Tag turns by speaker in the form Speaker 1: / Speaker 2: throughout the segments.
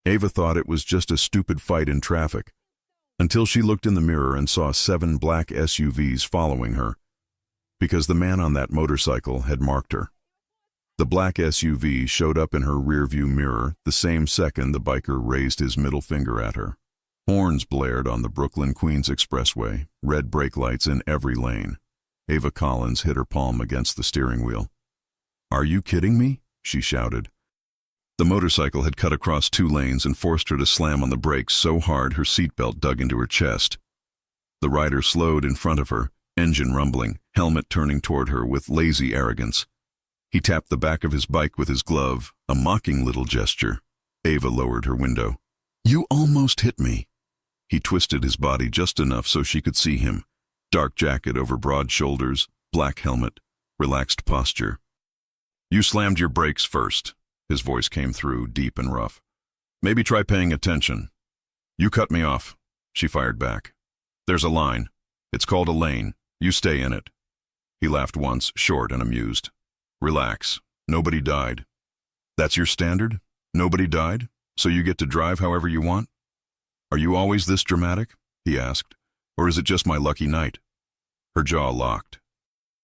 Speaker 1: Ava thought it was just a stupid fight in traffic, until she looked in the mirror and saw 7 black SUVs following her, because the man on that motorcycle had marked her. The black SUV showed up in her rearview mirror the same second the biker raised his middle finger at her. Horns blared on the Brooklyn-Queens Expressway, red brake lights in every lane. Ava Collins hit her palm against the steering wheel. "Are you kidding me?" she shouted. The motorcycle had cut across 2 lanes and forced her to slam on the brakes so hard her seatbelt dug into her chest. The rider slowed in front of her, engine rumbling, helmet turning toward her with lazy arrogance. He tapped the back of his bike with his glove, a mocking little gesture. Ava lowered her window. "You almost hit me." He twisted his body just enough so she could see him. Dark jacket over broad shoulders, black helmet, relaxed posture. "You slammed your brakes first." His voice came through, deep and rough. "Maybe try paying attention." "You cut me off," she fired back. "There's a line. It's called a lane. You stay in it." He laughed once, short and amused. "Relax. Nobody died." "That's your standard? Nobody died? So you get to drive however you want?" "Are you always this dramatic?" he asked. "Or is it just my lucky night?" Her jaw locked.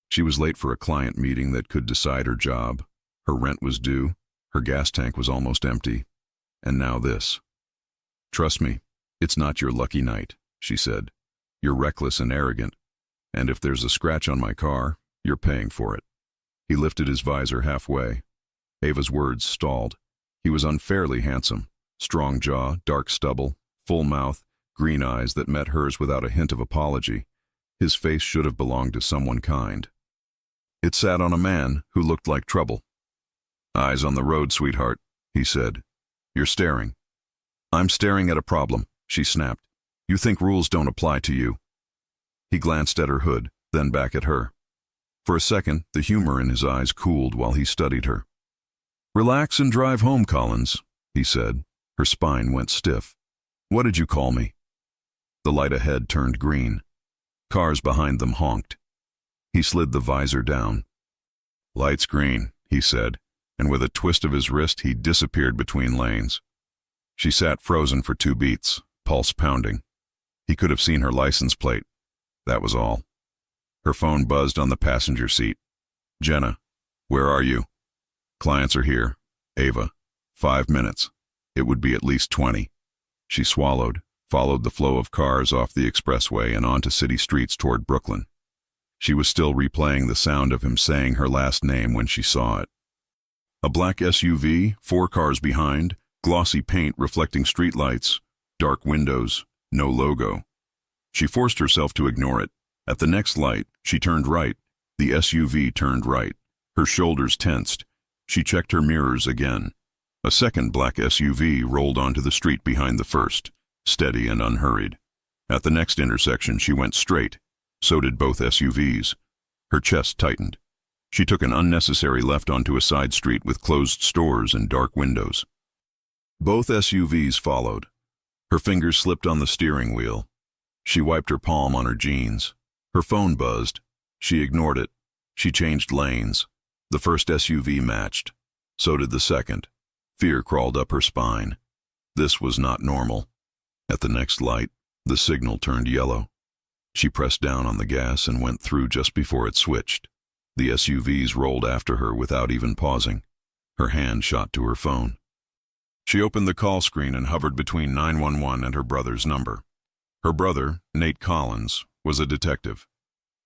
Speaker 1: She was late for a client meeting that could decide her job. Her rent was due. Her gas tank was almost empty. And now this. "Trust me, it's not your lucky night," she said. "You're reckless and arrogant. And if there's a scratch on my car, you're paying for it." He lifted his visor halfway. Ava's words stalled. He was unfairly handsome. Strong jaw, dark stubble, full mouth, green eyes that met hers without a hint of apology. His face should have belonged to someone kind. It sat on a man who looked like trouble. "Eyes on the road, sweetheart," he said. "You're staring." "I'm staring at a problem," she snapped. "You think rules don't apply to you." He glanced at her hood, then back at her. For a second, the humor in his eyes cooled while he studied her. "Relax and drive home, Collins," he said. Her spine went stiff. "What did you call me?" The light ahead turned green. Cars behind them honked. He slid the visor down. "Light's green," he said, and with a twist of his wrist he disappeared between lanes. She sat frozen for 2 beats, pulse pounding. He could have seen her license plate. That was all. Her phone buzzed on the passenger seat. "Jenna, where are you?" "Clients are here. Ava. 5 minutes. It would be at least 20. She swallowed, followed the flow of cars off the expressway and onto city streets toward Brooklyn. She was still replaying the sound of him saying her last name when she saw it. A black SUV, 4 cars behind, glossy paint reflecting streetlights, dark windows, no logo. She forced herself to ignore it. At the next light, she turned right. The SUV turned right. Her shoulders tensed. She checked her mirrors again. A second black SUV rolled onto the street behind the first, steady and unhurried. At the next intersection, she went straight. So did both SUVs. Her chest tightened. She took an unnecessary left onto a side street with closed stores and dark windows. Both SUVs followed. Her fingers slipped on the steering wheel. She wiped her palm on her jeans. Her phone buzzed. She ignored it. She changed lanes. The first SUV matched. So did the second. Fear crawled up her spine. This was not normal. At the next light, the signal turned yellow. She pressed down on the gas and went through just before it switched. The SUVs rolled after her without even pausing. Her hand shot to her phone. She opened the call screen and hovered between 911 and her brother's number. Her brother, Nate Collins, was a detective.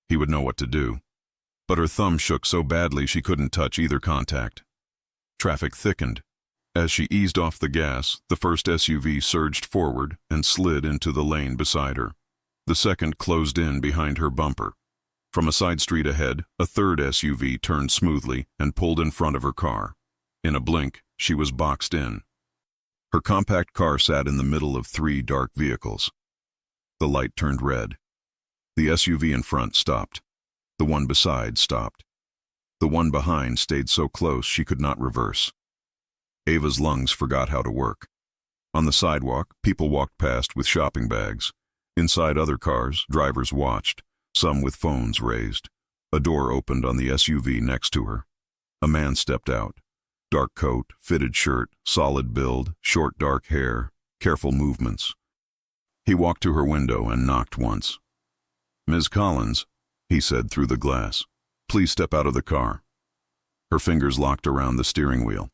Speaker 1: He would know what to do. But her thumb shook so badly she couldn't touch either contact. Traffic thickened. As she eased off the gas, the first SUV surged forward and slid into the lane beside her. The second closed in behind her bumper. From a side street ahead, a third SUV turned smoothly and pulled in front of her car. In a blink, she was boxed in. Her compact car sat in the middle of 3 dark vehicles. The light turned red. The SUV in front stopped. The one beside stopped. The one behind stayed so close she could not reverse. Ava's lungs forgot how to work. On the sidewalk, people walked past with shopping bags. Inside other cars, drivers watched, some with phones raised. A door opened on the SUV next to her. A man stepped out. Dark coat, fitted shirt, solid build, short dark hair, careful movements. He walked to her window and knocked once. "Ms. Collins," he said through the glass, "please step out of the car." Her fingers locked around the steering wheel.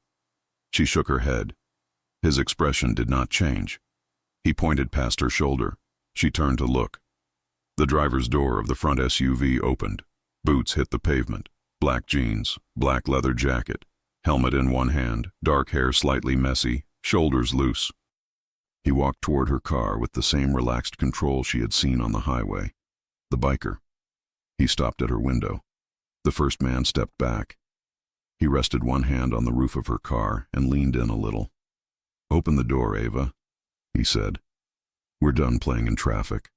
Speaker 1: She shook her head. His expression did not change. He pointed past her shoulder. She turned to look. The driver's door of the front SUV opened. Boots hit the pavement. Black jeans, black leather jacket, helmet in one hand, dark hair slightly messy, shoulders loose. He walked toward her car with the same relaxed control she had seen on the highway. The biker. He stopped at her window. The first man stepped back. He rested one hand on the roof of her car and leaned in a little. "Open the door, Ava," he said. "We're done playing in traffic."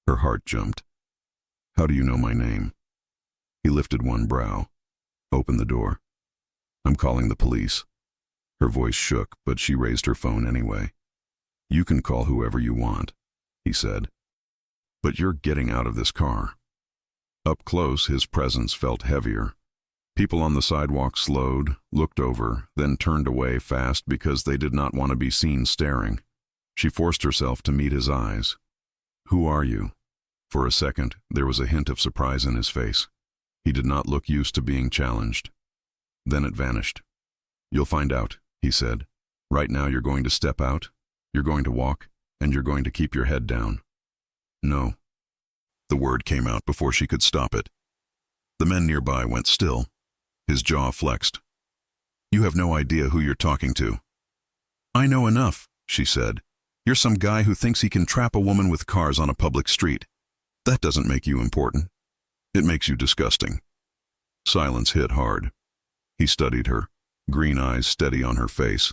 Speaker 1: Her heart jumped. "How do you know my name?" He lifted one brow. "Open the door." "I'm calling the police." Her voice shook, but she raised her phone anyway. "You can call whoever you want," he said. "But you're getting out of this car." Up close, his presence felt heavier. People on the sidewalk slowed, looked over, then turned away fast because they did not want to be seen staring. She forced herself to meet his eyes. "Who are you?" For a second, there was a hint of surprise in his face. He did not look used to being challenged. Then it vanished. "You'll find out," he said. "Right now you're going to step out, you're going to walk, and you're going to keep your head down." "No." The word came out before she could stop it. The men nearby went still. His jaw flexed. "You have no idea who you're talking to." "I know enough," she said. "You're some guy who thinks he can trap a woman with cars on a public street. That doesn't make you important. It makes you disgusting." Silence hit hard. He studied her, green eyes steady on her face.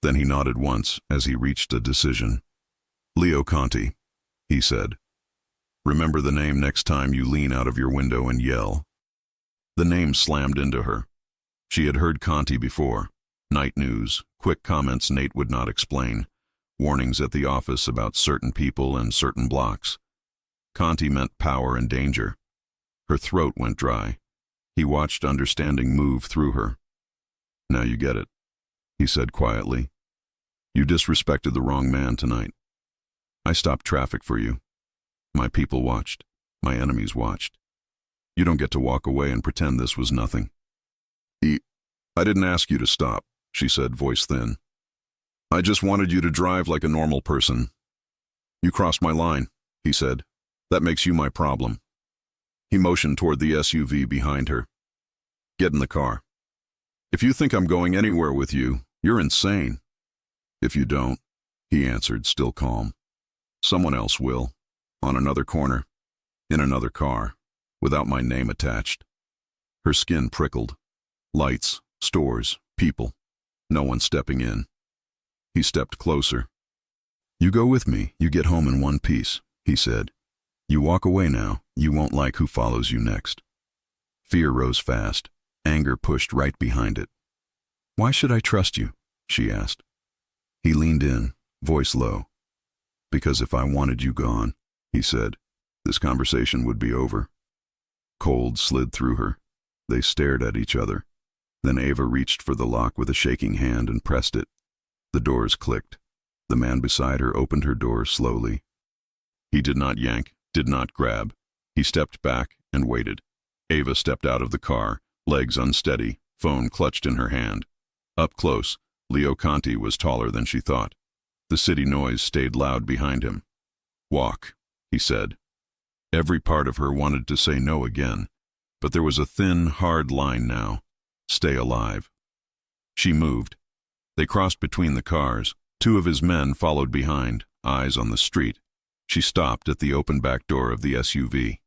Speaker 1: Then he nodded once as he reached a decision. "Leo Conti," he said. "Remember the name next time you lean out of your window and yell." The name slammed into her. She had heard Conti before. Night news, quick comments Nate would not explain, warnings at the office about certain people and certain blocks. Conti meant power and danger. Her throat went dry. He watched understanding move through her. "Now you get it," he said quietly. "You disrespected the wrong man tonight. I stopped traffic for you. My people watched. My enemies watched. You don't get to walk away and pretend this was nothing." "I didn't ask you to stop," she said, voice thin. "I just wanted you to drive like a normal person." "You crossed my line," he said. "That makes you my problem." He motioned toward the SUV behind her. "Get in the car. If you think I'm going anywhere with you, you're insane." "If you don't," he answered, still calm, "someone else will. On another corner. In another car. Without my name attached." Her skin prickled. Lights, stores, people. No one stepping in. He stepped closer. "You go with me, you get home in one piece," he said. "You walk away now, you won't like who follows you next." Fear rose fast. Anger pushed right behind it. "Why should I trust you?" she asked. He leaned in, voice low. "Because if I wanted you gone," he said, "this conversation would be over." Cold slid through her. They stared at each other. Then Ava reached for the lock with a shaking hand and pressed it. The doors clicked. The man beside her opened her door slowly. He did not yank, did not grab. He stepped back and waited. Ava stepped out of the car, legs unsteady, phone clutched in her hand. Up close, Leo Conti was taller than she thought. The city noise stayed loud behind him. "Walk," he said. Every part of her wanted to say no again, but there was a thin, hard line now. Stay alive. She moved. They crossed between the cars. Two of his men followed behind, eyes on the street. She stopped at the open back door of the SUV.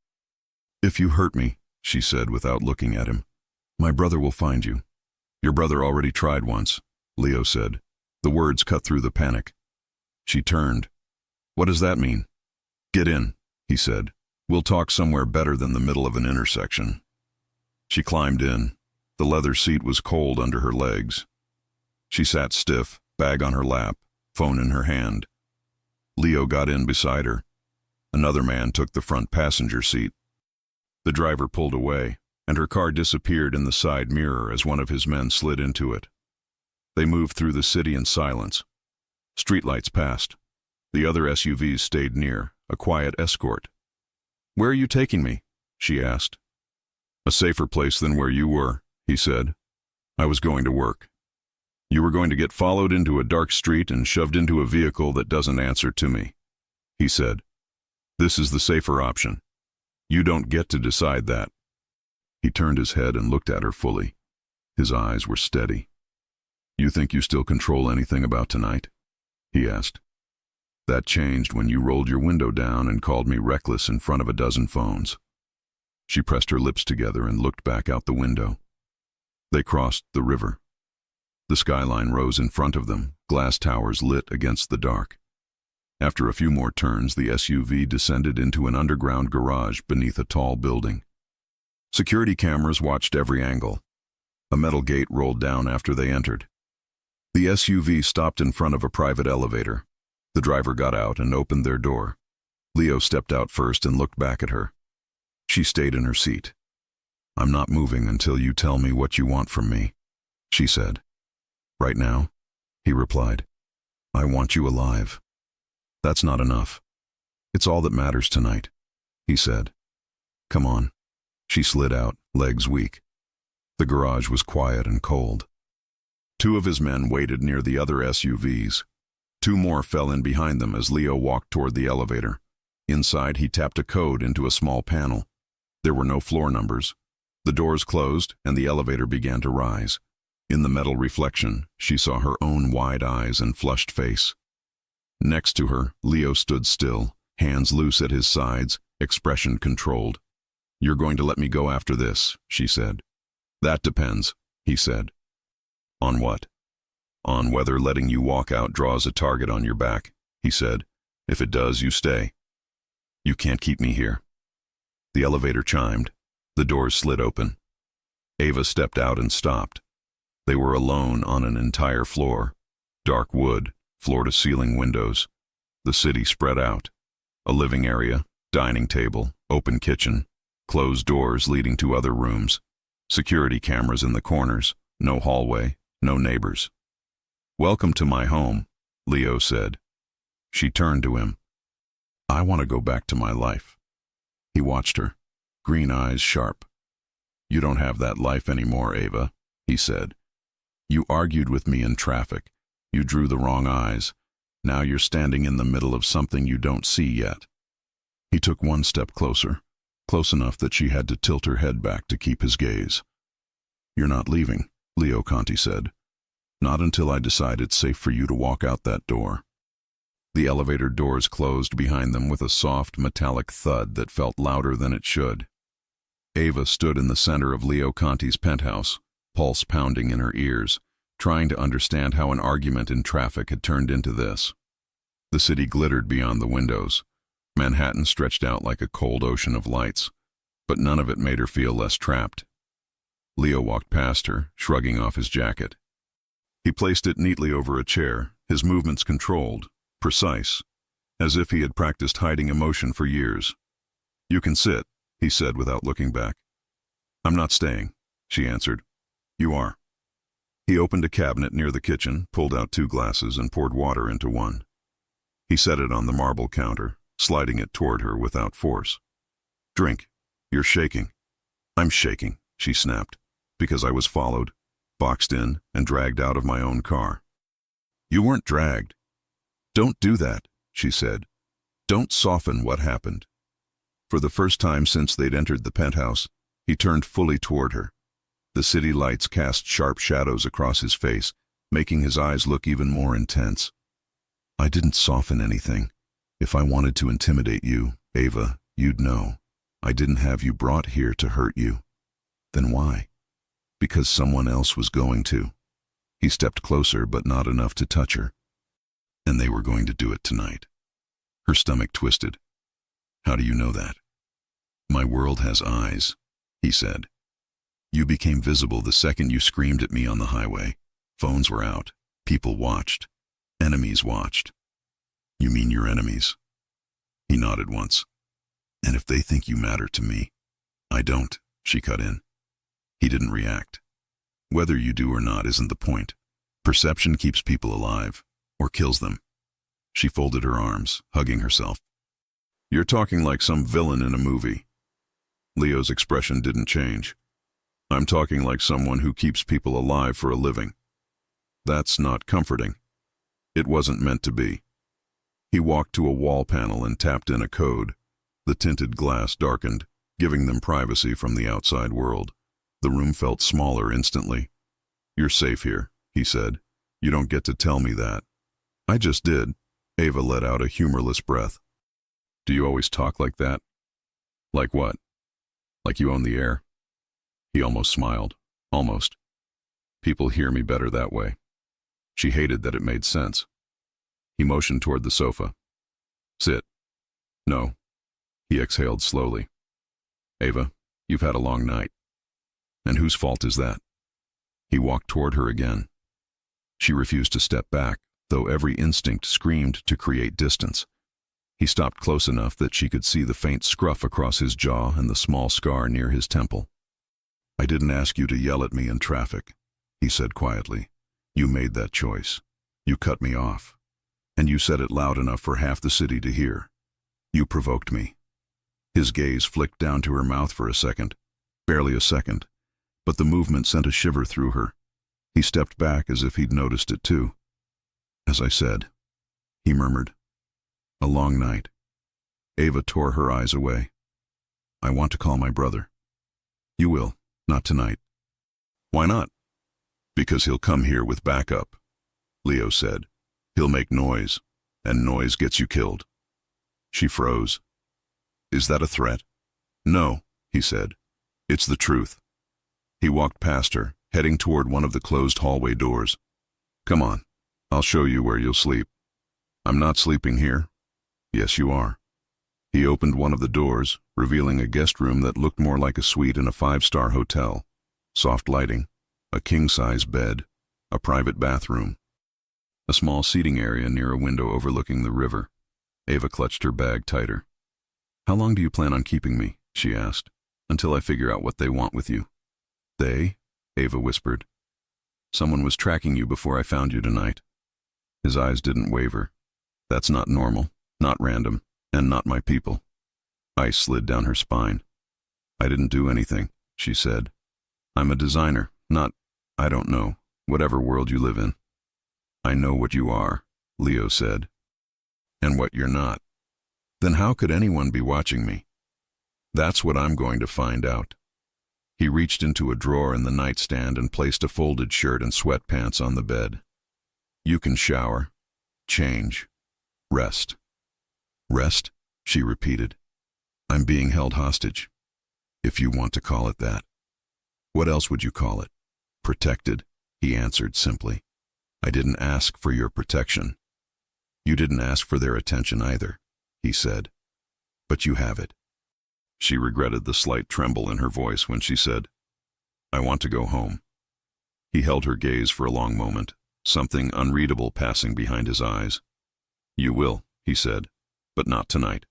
Speaker 1: "If you hurt me," she said without looking at him, "my brother will find you." "Your brother already tried once," Leo said. The words cut through the panic. She turned. "What does that mean?" "Get in," he said. "We'll talk somewhere better than the middle of an intersection." She climbed in. The leather seat was cold under her legs. She sat stiff, bag on her lap, phone in her hand. Leo got in beside her. Another man took the front passenger seat. The driver pulled away, and her car disappeared in the side mirror as one of his men slid into it, They moved through the city in silence. Streetlights passed. The other SUVs stayed near, a quiet escort. "Where are you taking me?" she asked. "A safer place than where you were," he said. "I was going to work. You were going to get followed into a dark street and shoved into a vehicle that doesn't answer to me," he said. "This is the safer option. You don't get to decide that." He turned his head and looked at her fully. His eyes were steady. "You think you still control anything about tonight?" he asked. "That changed when you rolled your window down and called me reckless in front of a dozen phones." She pressed her lips together and looked back out the window. They crossed the river. The skyline rose in front of them, glass towers lit against the dark. After a few more turns, the SUV descended into an underground garage beneath a tall building. Security cameras watched every angle. A metal gate rolled down after they entered. The SUV stopped in front of a private elevator. The driver got out and opened their door. Leo stepped out first and looked back at her. She stayed in her seat. "I'm not moving until you tell me what you want from me," she said. "Right now?" he replied. "I want you alive." "That's not enough." "It's all that matters tonight," he said. "Come on." She slid out, legs weak. The garage was quiet and cold. Two of his men waited near the other SUVs. Two more fell in behind them as Leo walked toward the elevator. Inside, he tapped a code into a small panel. There were no floor numbers. The doors closed, and the elevator began to rise. In the metal reflection, she saw her own wide eyes and flushed face. Next to her, Leo stood still, hands loose at his sides, expression controlled. "You're going to let me go after this," she said. "That depends," he said. "On what?" "On whether letting you walk out draws a target on your back," he said. "If it does, you stay. You can't keep me here." The elevator chimed. The doors slid open. Ava stepped out and stopped. They were alone on an entire floor. Dark wood, floor-to-ceiling windows. The city spread out. A living area, dining table, open kitchen, closed doors leading to other rooms. Security cameras in the corners. No hallway, no neighbors. "Welcome to my home," Leo said. She turned to him. "I want to go back to my life." He watched her, green eyes sharp. "You don't have that life anymore, Ava," he said. "You argued with me in traffic. You drew the wrong eyes. Now you're standing in the middle of something you don't see yet." He took one step closer, close enough that she had to tilt her head back to keep his gaze. "You're not leaving," Leo Conti said. "Not until I decide it's safe for you to walk out that door." The elevator doors closed behind them with a soft, metallic thud that felt louder than it should. Ava stood in the center of Leo Conti's penthouse, pulse pounding in her ears, trying to understand how an argument in traffic had turned into this. The city glittered beyond the windows. Manhattan stretched out like a cold ocean of lights, but none of it made her feel less trapped. Leo walked past her, shrugging off his jacket. He placed it neatly over a chair, his movements controlled, precise, as if he had practiced hiding emotion for years. "You can sit," he said without looking back. "I'm not staying," she answered. "You are." He opened a cabinet near the kitchen, pulled out 2 glasses, and poured water into one. He set it on the marble counter, sliding it toward her without force. "Drink. You're shaking." "I'm shaking," she snapped, "because I was followed, boxed in, and dragged out of my own car." "You weren't dragged." "Don't do that," she said. "Don't soften what happened." For the first time since they'd entered the penthouse, he turned fully toward her. The city lights cast sharp shadows across his face, making his eyes look even more intense. "I didn't soften anything. If I wanted to intimidate you, Ava, you'd know. I didn't have you brought here to hurt you." "Then why?" "Because someone else was going to." He stepped closer, but not enough to touch her. "And they were going to do it tonight." Her stomach twisted. "How do you know that?" "My world has eyes," he said. "You became visible the second you screamed at me on the highway. Phones were out. People watched. Enemies watched." "You mean your enemies?" He nodded once. "And if they think you matter to me—" "I don't," she cut in. He didn't react. "Whether you do or not isn't the point. Perception keeps people alive, or kills them. She folded her arms, hugging herself. You're talking like some villain in a movie. Leo's expression didn't change. I'm talking like someone who keeps people alive for a living. That's not comforting. It wasn't meant to be. He walked to a wall panel and tapped in a code. The tinted glass darkened, giving them privacy from the outside world. The room felt smaller instantly. You're safe here, he said. You don't get to tell me that. I just did. Ava let out a humorless breath. Do you always talk like that? Like what? Like you own the air? He almost smiled. Almost. People hear me better that way. She hated that it made sense. He motioned toward the sofa. Sit. No. He exhaled slowly. Ava, you've had a long night. And whose fault is that? He walked toward her again. She refused to step back, though every instinct screamed to create distance. He stopped close enough that she could see the faint scruff across his jaw and the small scar near his temple. I didn't ask you to yell at me in traffic, he said quietly. You made that choice. You cut me off. And you said it loud enough for half the city to hear. You provoked me. His gaze flicked down to her mouth for a second. Barely a second. But the movement sent a shiver through her. He stepped back as if he'd noticed it too. As I said, he murmured. A long night. Ava tore her eyes away. I want to call my brother. You will, not tonight. Why not? Because he'll come here with backup, Leo said. He'll make noise, and noise gets you killed. She froze. Is that a threat? No, he said. It's the truth. He walked past her, heading toward one of the closed hallway doors. Come on, I'll show you where you'll sleep. I'm not sleeping here. Yes, you are. He opened one of the doors, revealing a guest room that looked more like a suite in a five-star hotel. Soft lighting, a king-size bed, a private bathroom, a small seating area near a window overlooking the river. Ava clutched her bag tighter. How long do you plan on keeping me? She asked. Until I figure out what they want with you. They? Ava whispered. Someone was tracking you before I found you tonight. His eyes didn't waver. That's not normal, not random, and not my people. Ice slid down her spine. I didn't do anything, she said. I'm a designer, not, I don't know, whatever world you live in. I know what you are, Leo said. And what you're not. Then how could anyone be watching me? That's what I'm going to find out. He reached into a drawer in the nightstand and placed a folded shirt and sweatpants on the bed. You can shower, change, rest. Rest? She repeated. I'm being held hostage, if you want to call it that. What else would you call it? Protected, he answered simply. I didn't ask for your protection. You didn't ask for their attention either, he said. But you have it. She regretted the slight tremble in her voice when she said, I want to go home. He held her gaze for a long moment, something unreadable passing behind his eyes. You will, he said, but not tonight.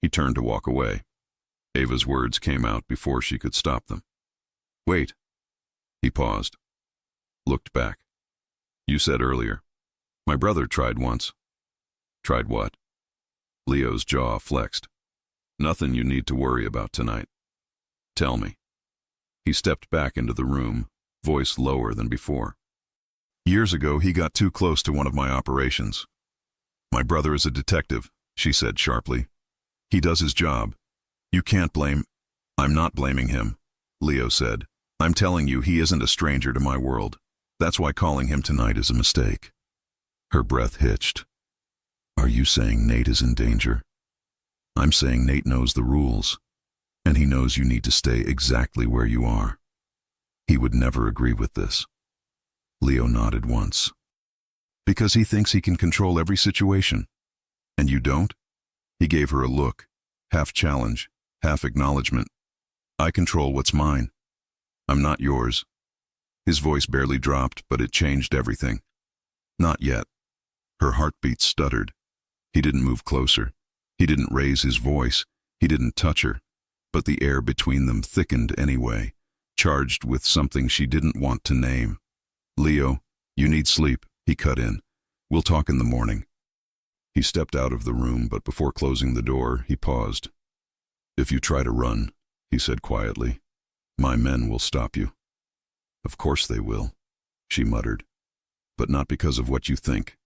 Speaker 1: He turned to walk away. Ava's words came out before she could stop them. Wait. He paused. Looked back. You said earlier. My brother tried once. Tried what? Leo's jaw flexed. Nothing you need to worry about tonight. Tell me. He stepped back into the room, voice lower than before. Years ago, he got too close to one of my operations. My brother is a detective, she said sharply. He does his job. You can't blame... I'm not blaming him, Leo said. I'm telling you he isn't a stranger to my world. That's why calling him tonight is a mistake. Her breath hitched. Are you saying Nate is in danger? I'm saying Nate knows the rules, and he knows you need to stay exactly where you are. He would never agree with this. Leo nodded once. Because he thinks he can control every situation. And you don't? He gave her a look, half challenge, half acknowledgement. I control what's mine. I'm not yours. His voice barely dropped, but it changed everything. Not yet. Her heartbeat stuttered. He didn't move closer. He didn't raise his voice. He didn't touch her. But the air between them thickened anyway, charged with something she didn't want to name. Leo, You need sleep, he cut in. We'll talk in the morning. He stepped out of the room, but before closing the door, he paused. If you try to run, he said quietly, my men will stop you. Of course they will, she muttered. But not because of what you think.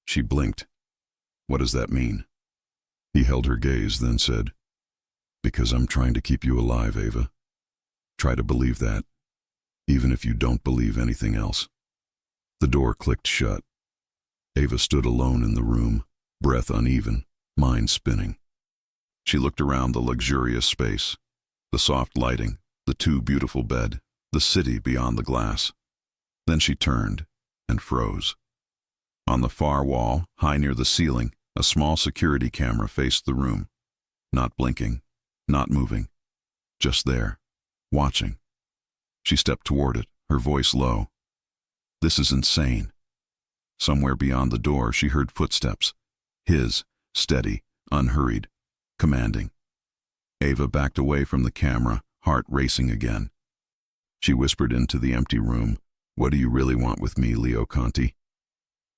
Speaker 1: She blinked. What does that mean? He held her gaze, then said, because I'm trying to keep you alive, Ava. Try to believe that, even if you don't believe anything else. The door clicked shut. Ava stood alone in the room, breath uneven, mind spinning. She looked around the luxurious space, the soft lighting, the too beautiful bed, the city beyond the glass. Then she turned and froze. On the far wall, high near the ceiling, a small security camera faced the room. Not blinking, not moving, just there, watching. She stepped toward it, her voice low. This is insane. Somewhere beyond the door, she heard footsteps. His, steady, unhurried, commanding. Ava backed away from the camera, heart racing again. She whispered into the empty room, what do you really want with me, Leo Conti?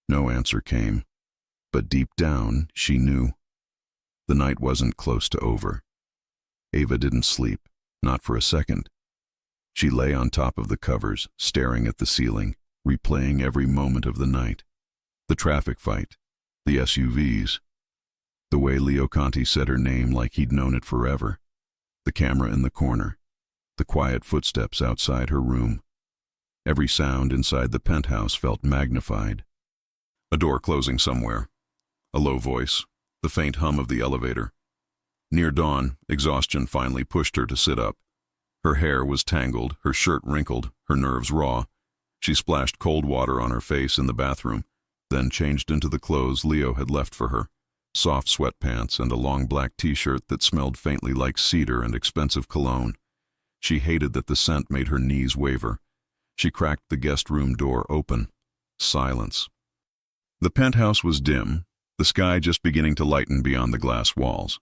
Speaker 1: No answer came, but deep down, she knew. The night wasn't close to over. Ava didn't sleep, not for a second. She lay on top of the covers, staring at the ceiling, replaying every moment of the night. The traffic fight, the SUVs, the way Leo Conti said her name like he'd known it forever, the camera in the corner, the quiet footsteps outside her room. Every sound inside the penthouse felt magnified. A door closing somewhere, a low voice, the faint hum of the elevator. Near dawn, exhaustion finally pushed her to sit up. Her hair was tangled, her shirt wrinkled, her nerves raw. She splashed cold water on her face in the bathroom, then changed into the clothes Leo had left for her, soft sweatpants and a long black t-shirt that smelled faintly like cedar and expensive cologne. She hated that the scent made her knees waver. She cracked the guest room door open. Silence. The penthouse was dim, the sky just beginning to lighten beyond the glass walls.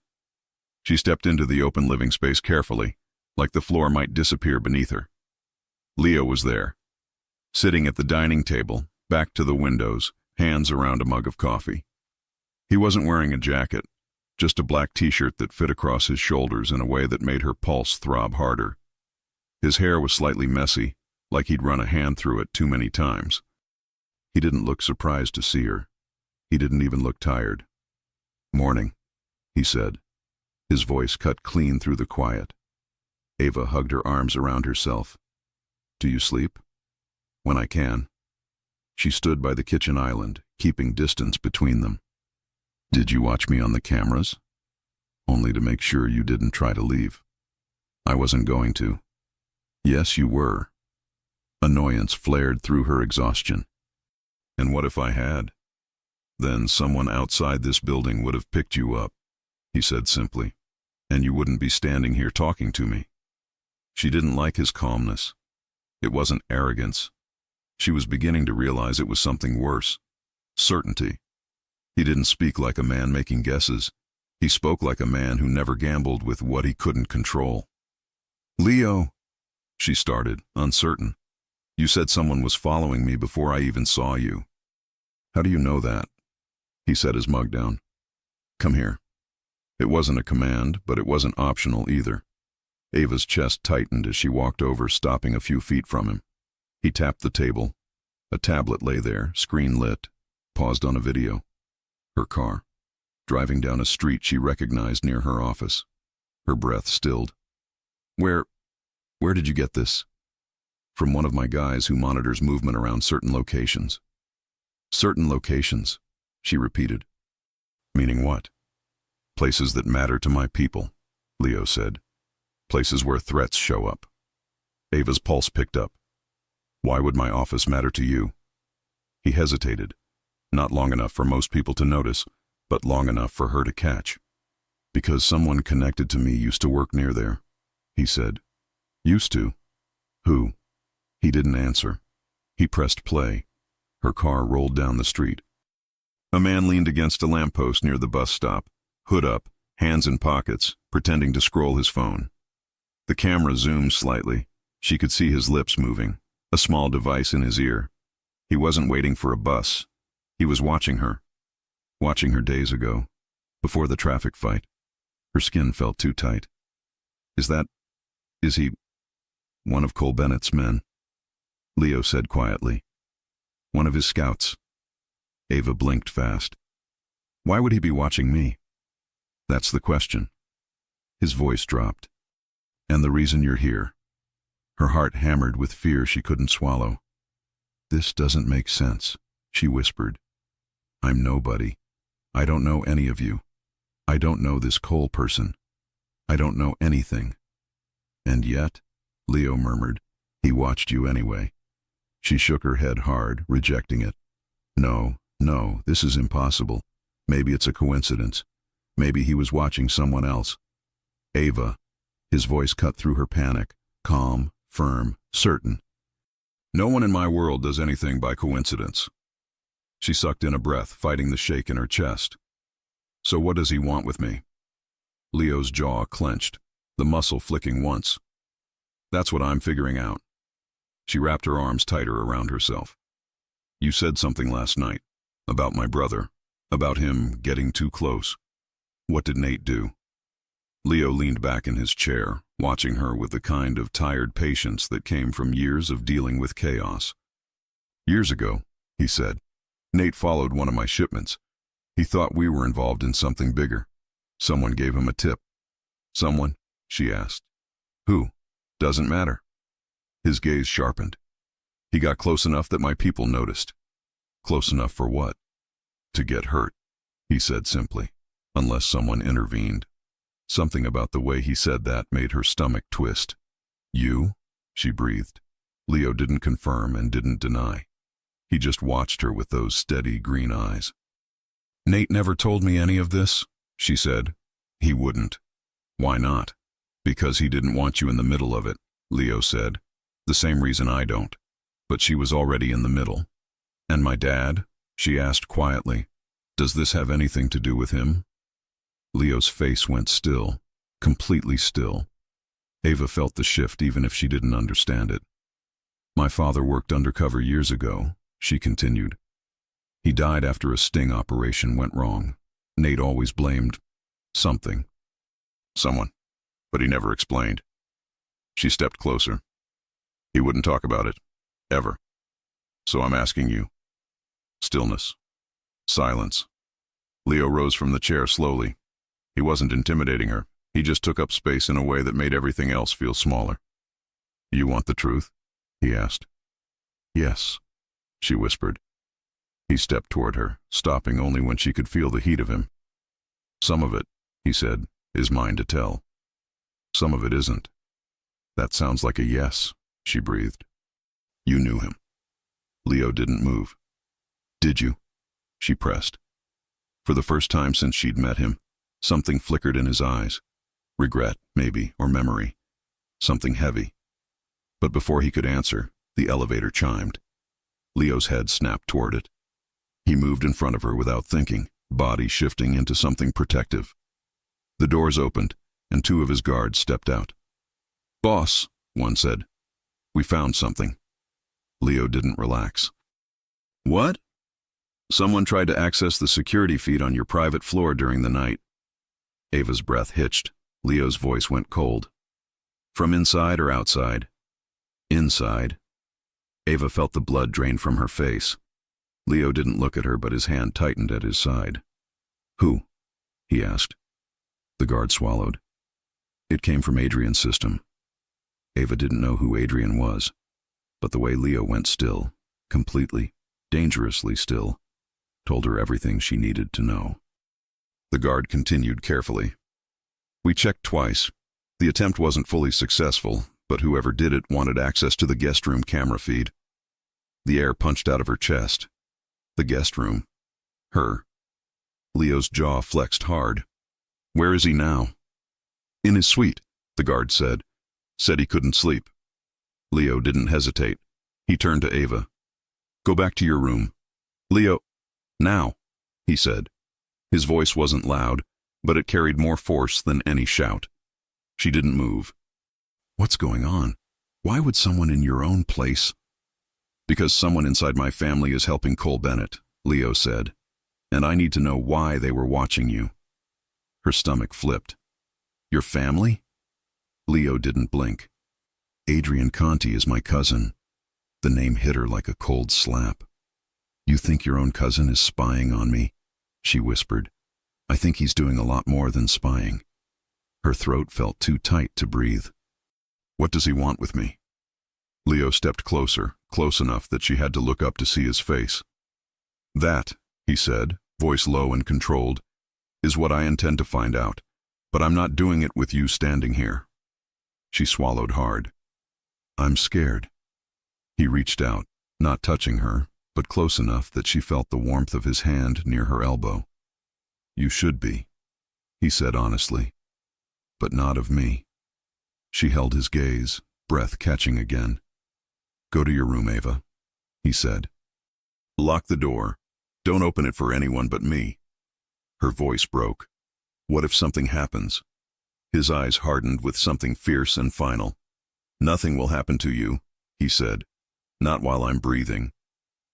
Speaker 1: She stepped into the open living space carefully, like the floor might disappear beneath her. Leo was there, sitting at the dining table, back to the windows, hands around a mug of coffee. He wasn't wearing a jacket, just a black t-shirt that fit across his shoulders in a way that made her pulse throb harder. His hair was slightly messy, like he'd run a hand through it too many times. He didn't look surprised to see her. He didn't even look tired. Morning, he said. His voice cut clean through the quiet. Ava hugged her arms around herself. Do you sleep? When I can. She stood by the kitchen island, keeping distance between them. Did you watch me on the cameras? Only to make sure you didn't try to leave. I wasn't going to. Yes, you were. Annoyance flared through her exhaustion. And what if I had? Then someone outside this building would have picked you up, he said simply, and you wouldn't be standing here talking to me. She didn't like his calmness. It wasn't arrogance. She was beginning to realize it was something worse. Certainty. He didn't speak like a man making guesses. He spoke like a man who never gambled with what he couldn't control. Leo, she started, uncertain. You said someone was following me before I even saw you. How do you know that? He set his mug down. Come here. It wasn't a command, but it wasn't optional either. Ava's chest tightened as she walked over, stopping a few feet from him. He tapped the table. A tablet lay there, screen lit, paused on a video. Her car, driving down a street she recognized near her office. Her breath stilled. Where did you get this? From one of my guys who monitors movement around certain locations. Certain locations, she repeated. Meaning what? Places that matter to my people, Leo said. Places where threats show up. Ava's pulse picked up. Why would my office matter to you? He hesitated. Not long enough for most people to notice, but long enough for her to catch. Because someone connected to me used to work near there, he said. Used to? Who? He didn't answer. He pressed play. Her car rolled down the street. A man leaned against a lamppost near the bus stop, hood up, hands in pockets, pretending to scroll his phone. The camera zoomed slightly. She could see his lips moving, a small device in his ear. He wasn't waiting for a bus. He was watching her days ago, before the traffic fight. Her skin felt too tight. Is he one of Cole Bennett's men? Leo said quietly. One of his scouts. Ava blinked fast. Why would he be watching me? That's the question. His voice dropped. And the reason you're here. Her heart hammered with fear she couldn't swallow. This doesn't make sense, she whispered. I'm nobody. I don't know any of you. I don't know this Cole person. I don't know anything. And yet, Leo murmured, he watched you anyway. She shook her head hard, rejecting it. No, this is impossible. Maybe it's a coincidence. Maybe he was watching someone else. Ava. His voice cut through her panic, calm, firm, certain. No one in my world does anything by coincidence. She sucked in a breath, fighting the shake in her chest. So what does he want with me? Leo's jaw clenched, the muscle flicking once. That's what I'm figuring out. She wrapped her arms tighter around herself. You said something last night, about my brother, about him getting too close. What did Nate do? Leo leaned back in his chair, watching her with the kind of tired patience that came from years of dealing with chaos. Years ago, he said, Nate followed one of my shipments. He thought we were involved in something bigger. Someone gave him a tip. Someone? She asked. Who? Doesn't matter. His gaze sharpened. He got close enough that my people noticed. Close enough for what? To get hurt, he said simply, unless someone intervened. Something about the way he said that made her stomach twist. You? She breathed. Leo didn't confirm and didn't deny. He just watched her with those steady green eyes. Nate never told me any of this, she said. He wouldn't. Why not? Because he didn't want you in the middle of it, Leo said. The same reason I don't. But she was already in the middle. And my dad? She asked quietly. Does this have anything to do with him? Leo's face went still, completely still. Ava felt the shift even if she didn't understand it. My father worked undercover years ago, she continued. He died after a sting operation went wrong. Nate always blamed something. Someone. But he never explained. She stepped closer. He wouldn't talk about it. Ever. So I'm asking you. Stillness. Silence. Leo rose from the chair slowly. He wasn't intimidating her. He just took up space in a way that made everything else feel smaller. You want the truth? He asked. Yes, she whispered. He stepped toward her, stopping only when she could feel the heat of him. Some of it, he said, is mine to tell. Some of it isn't. That sounds like a yes, she breathed. You knew him. Leo didn't move. Did you? She pressed. For the first time since she'd met him, something flickered in his eyes. Regret, maybe, or memory. Something heavy. But before he could answer, the elevator chimed. Leo's head snapped toward it. He moved in front of her without thinking, body shifting into something protective. The doors opened, and two of his guards stepped out. Boss, one said. We found something. Leo didn't relax. What? Someone tried to access the security feed on your private floor during the night. Ava's breath hitched. Leo's voice went cold. From inside or outside? Inside. Ava felt the blood drain from her face. Leo didn't look at her, but his hand tightened at his side. Who? He asked. The guard swallowed. It came from Adrian's system. Ava didn't know who Adrian was, but the way Leo went still, completely, dangerously still, told her everything she needed to know. The guard continued carefully. We checked twice. The attempt wasn't fully successful, but whoever did it wanted access to the guest room camera feed. The air punched out of her chest. The guest room. Her. Leo's jaw flexed hard. Where is he now? In his suite, the guard said. Said he couldn't sleep. Leo didn't hesitate. He turned to Ava. Go back to your room. Leo. Now, he said. His voice wasn't loud, but it carried more force than any shout. She didn't move. What's going on? Why would someone in your own place? Because someone inside my family is helping Cole Bennett, Leo said, and I need to know why they were watching you. Her stomach flipped. Your family? Leo didn't blink. Adrian Conti is my cousin. The name hit her like a cold slap. You think your own cousin is spying on me? She whispered. I think he's doing a lot more than spying. Her throat felt too tight to breathe. What does he want with me? Leo stepped closer, close enough that she had to look up to see his face. That, he said, voice low and controlled, is what I intend to find out, but I'm not doing it with you standing here. She swallowed hard. I'm scared. He reached out, not touching her, but close enough that she felt the warmth of his hand near her elbow. You should be, he said honestly, but not of me. She held his gaze, breath catching again. Go to your room, Ava, he said. Lock the door. Don't open it for anyone but me. Her voice broke. What if something happens? His eyes hardened with something fierce and final. Nothing will happen to you, he said. Not while I'm breathing.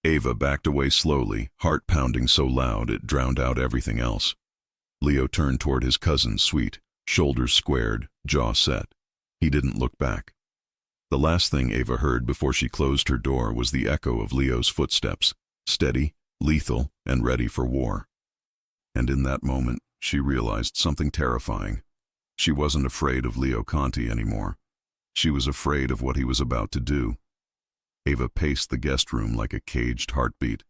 Speaker 1: Ava backed away slowly, heart pounding so loud it drowned out everything else. Leo turned toward his cousin's suite, shoulders squared, jaw set. He didn't look back. The last thing Ava heard before she closed her door was the echo of Leo's footsteps, steady, lethal, and ready for war. And in that moment, she realized something terrifying. She wasn't afraid of Leo Conti anymore. She was afraid of what he was about to do. Ava paced the guest room like a caged heartbeat.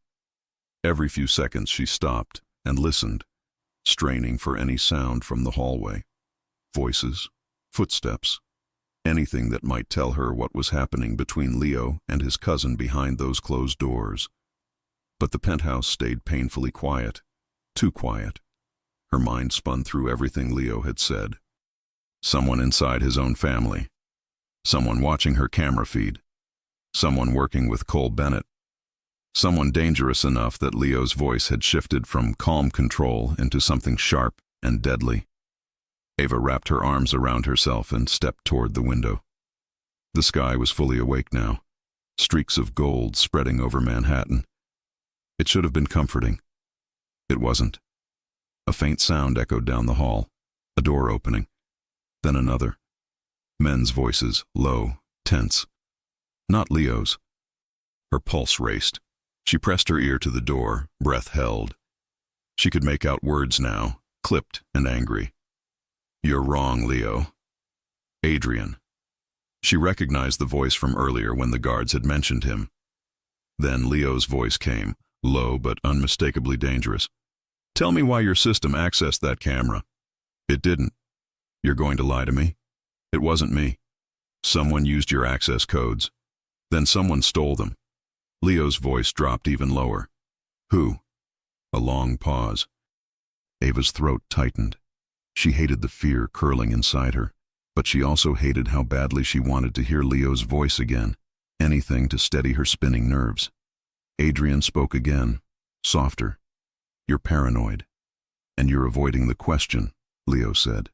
Speaker 1: Every few seconds she stopped and listened, straining for any sound from the hallway. Voices, footsteps, anything that might tell her what was happening between Leo and his cousin behind those closed doors. But the penthouse stayed painfully quiet, too quiet. Her mind spun through everything Leo had said. Someone inside his own family. Someone watching her camera feed. Someone working with Cole Bennett. Someone dangerous enough that Leo's voice had shifted from calm control into something sharp and deadly. Ava wrapped her arms around herself and stepped toward the window. The sky was fully awake now, streaks of gold spreading over Manhattan. It should have been comforting. It wasn't. A faint sound echoed down the hall, a door opening, then another. Men's voices, low, tense. Not Leo's. Her pulse raced. She pressed her ear to the door, breath held. She could make out words now, clipped and angry. You're wrong, Leo. Adrian. She recognized the voice from earlier when the guards had mentioned him. Then Leo's voice came, low but unmistakably dangerous. Tell me why your system accessed that camera. It didn't. You're going to lie to me? It wasn't me. Someone used your access codes. Then someone stole them. Leo's voice dropped even lower. Who? A long pause. Ava's throat tightened. She hated the fear curling inside her, but she also hated how badly she wanted to hear Leo's voice again, anything to steady her spinning nerves. Adrian spoke again, softer. You're paranoid, and you're avoiding the question, Leo said.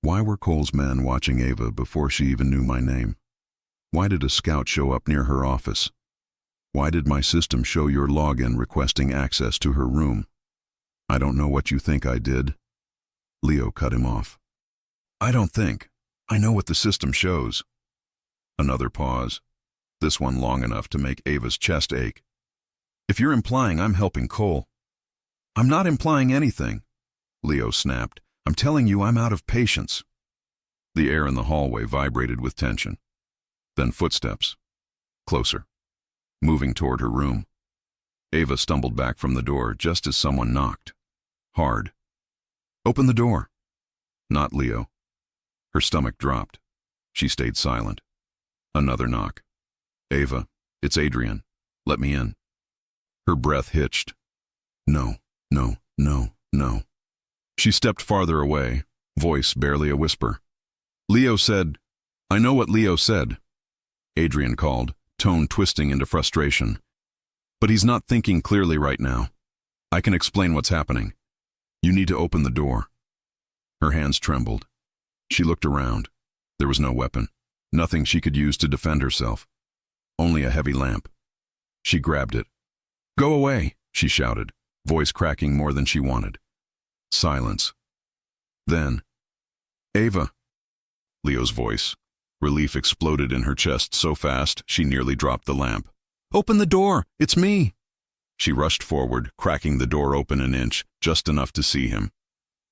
Speaker 1: Why were Cole's men watching Ava before she even knew my name? Why did a scout show up near her office? Why did my system show your login requesting access to her room? I don't know what you think I did. Leo cut him off. I don't think. I know what the system shows. Another pause, this one long enough to make Ava's chest ache. If you're implying I'm helping Cole. I'm not implying anything, Leo snapped. I'm telling you I'm out of patience. The air in the hallway vibrated with tension. Then footsteps. Closer. Moving toward her room. Ava stumbled back from the door just as someone knocked. Hard. Open the door. Not Leo. Her stomach dropped. She stayed silent. Another knock. Ava, it's Adrian. Let me in. Her breath hitched. No, no, no, no. She stepped farther away, voice barely a whisper. Leo said, I know what Leo said. Adrian called, tone twisting into frustration. But he's not thinking clearly right now. I can explain what's happening. You need to open the door. Her hands trembled. She looked around. There was no weapon, nothing she could use to defend herself. Only a heavy lamp. She grabbed it. "Go away," she shouted, voice cracking more than she wanted. Silence. Then, "Ava." Leo's voice. Relief exploded in her chest so fast she nearly dropped the lamp. "Open the door! It's me!" She rushed forward, cracking the door open an inch, just enough to see him.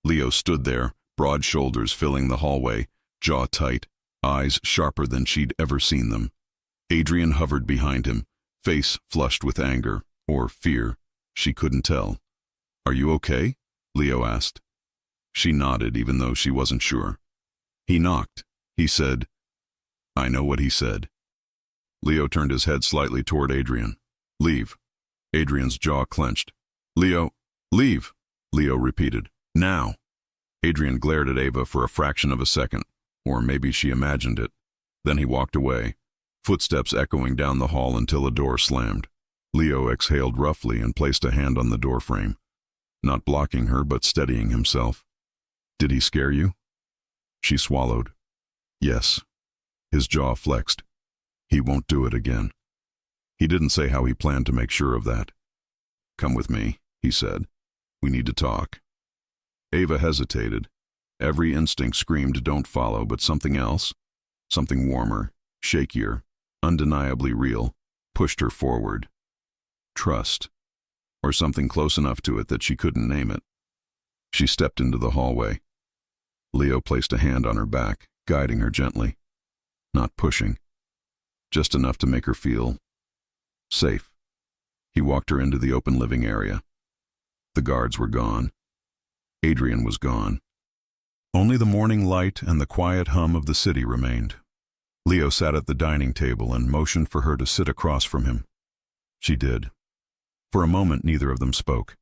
Speaker 1: Leo stood there, broad shoulders filling the hallway, jaw tight, eyes sharper than she'd ever seen them. Adrian hovered behind him, face flushed with anger, or fear. She couldn't tell. "Are you okay?" Leo asked. She nodded, even though she wasn't sure. He knocked. He said, "I know what he said." Leo turned his head slightly toward Adrian. "Leave." Adrian's jaw clenched. "Leo, leave," Leo repeated. "Now." Adrian glared at Ava for a fraction of a second, or maybe she imagined it. Then he walked away, footsteps echoing down the hall until a door slammed. Leo exhaled roughly and placed a hand on the doorframe, not blocking her but steadying himself. "Did he scare you?" She swallowed. "Yes." His jaw flexed. "He won't do it again." He didn't say how he planned to make sure of that. "Come with me," he said. "We need to talk." Ava hesitated. Every instinct screamed don't follow, but something else, something warmer, shakier, undeniably real, pushed her forward. Trust, or something close enough to it that she couldn't name it. She stepped into the hallway. Leo placed a hand on her back, guiding her gently. Not pushing, just enough to make her feel safe. He walked her into the open living area. The guards were gone. Adrian was gone. Only the morning light and the quiet hum of the city remained. Leo sat at the dining table and motioned for her to sit across from him. She did. For a moment neither of them spoke.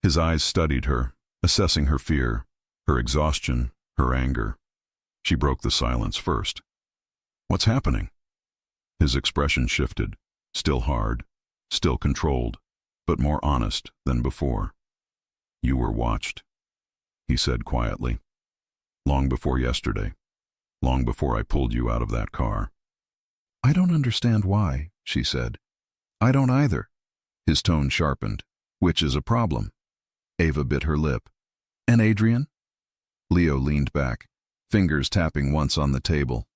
Speaker 1: His eyes studied her, assessing her fear, her exhaustion, her anger. She broke the silence first. "What's happening?" His expression shifted, still hard, still controlled, but more honest than before. "You were watched," he said quietly. "Long before yesterday. Long before I pulled you out of that car." "I don't understand why," she said. "I don't either." His tone sharpened. "Which is a problem." Ava bit her lip. "And Adrian?" Leo leaned back, fingers tapping once on the table.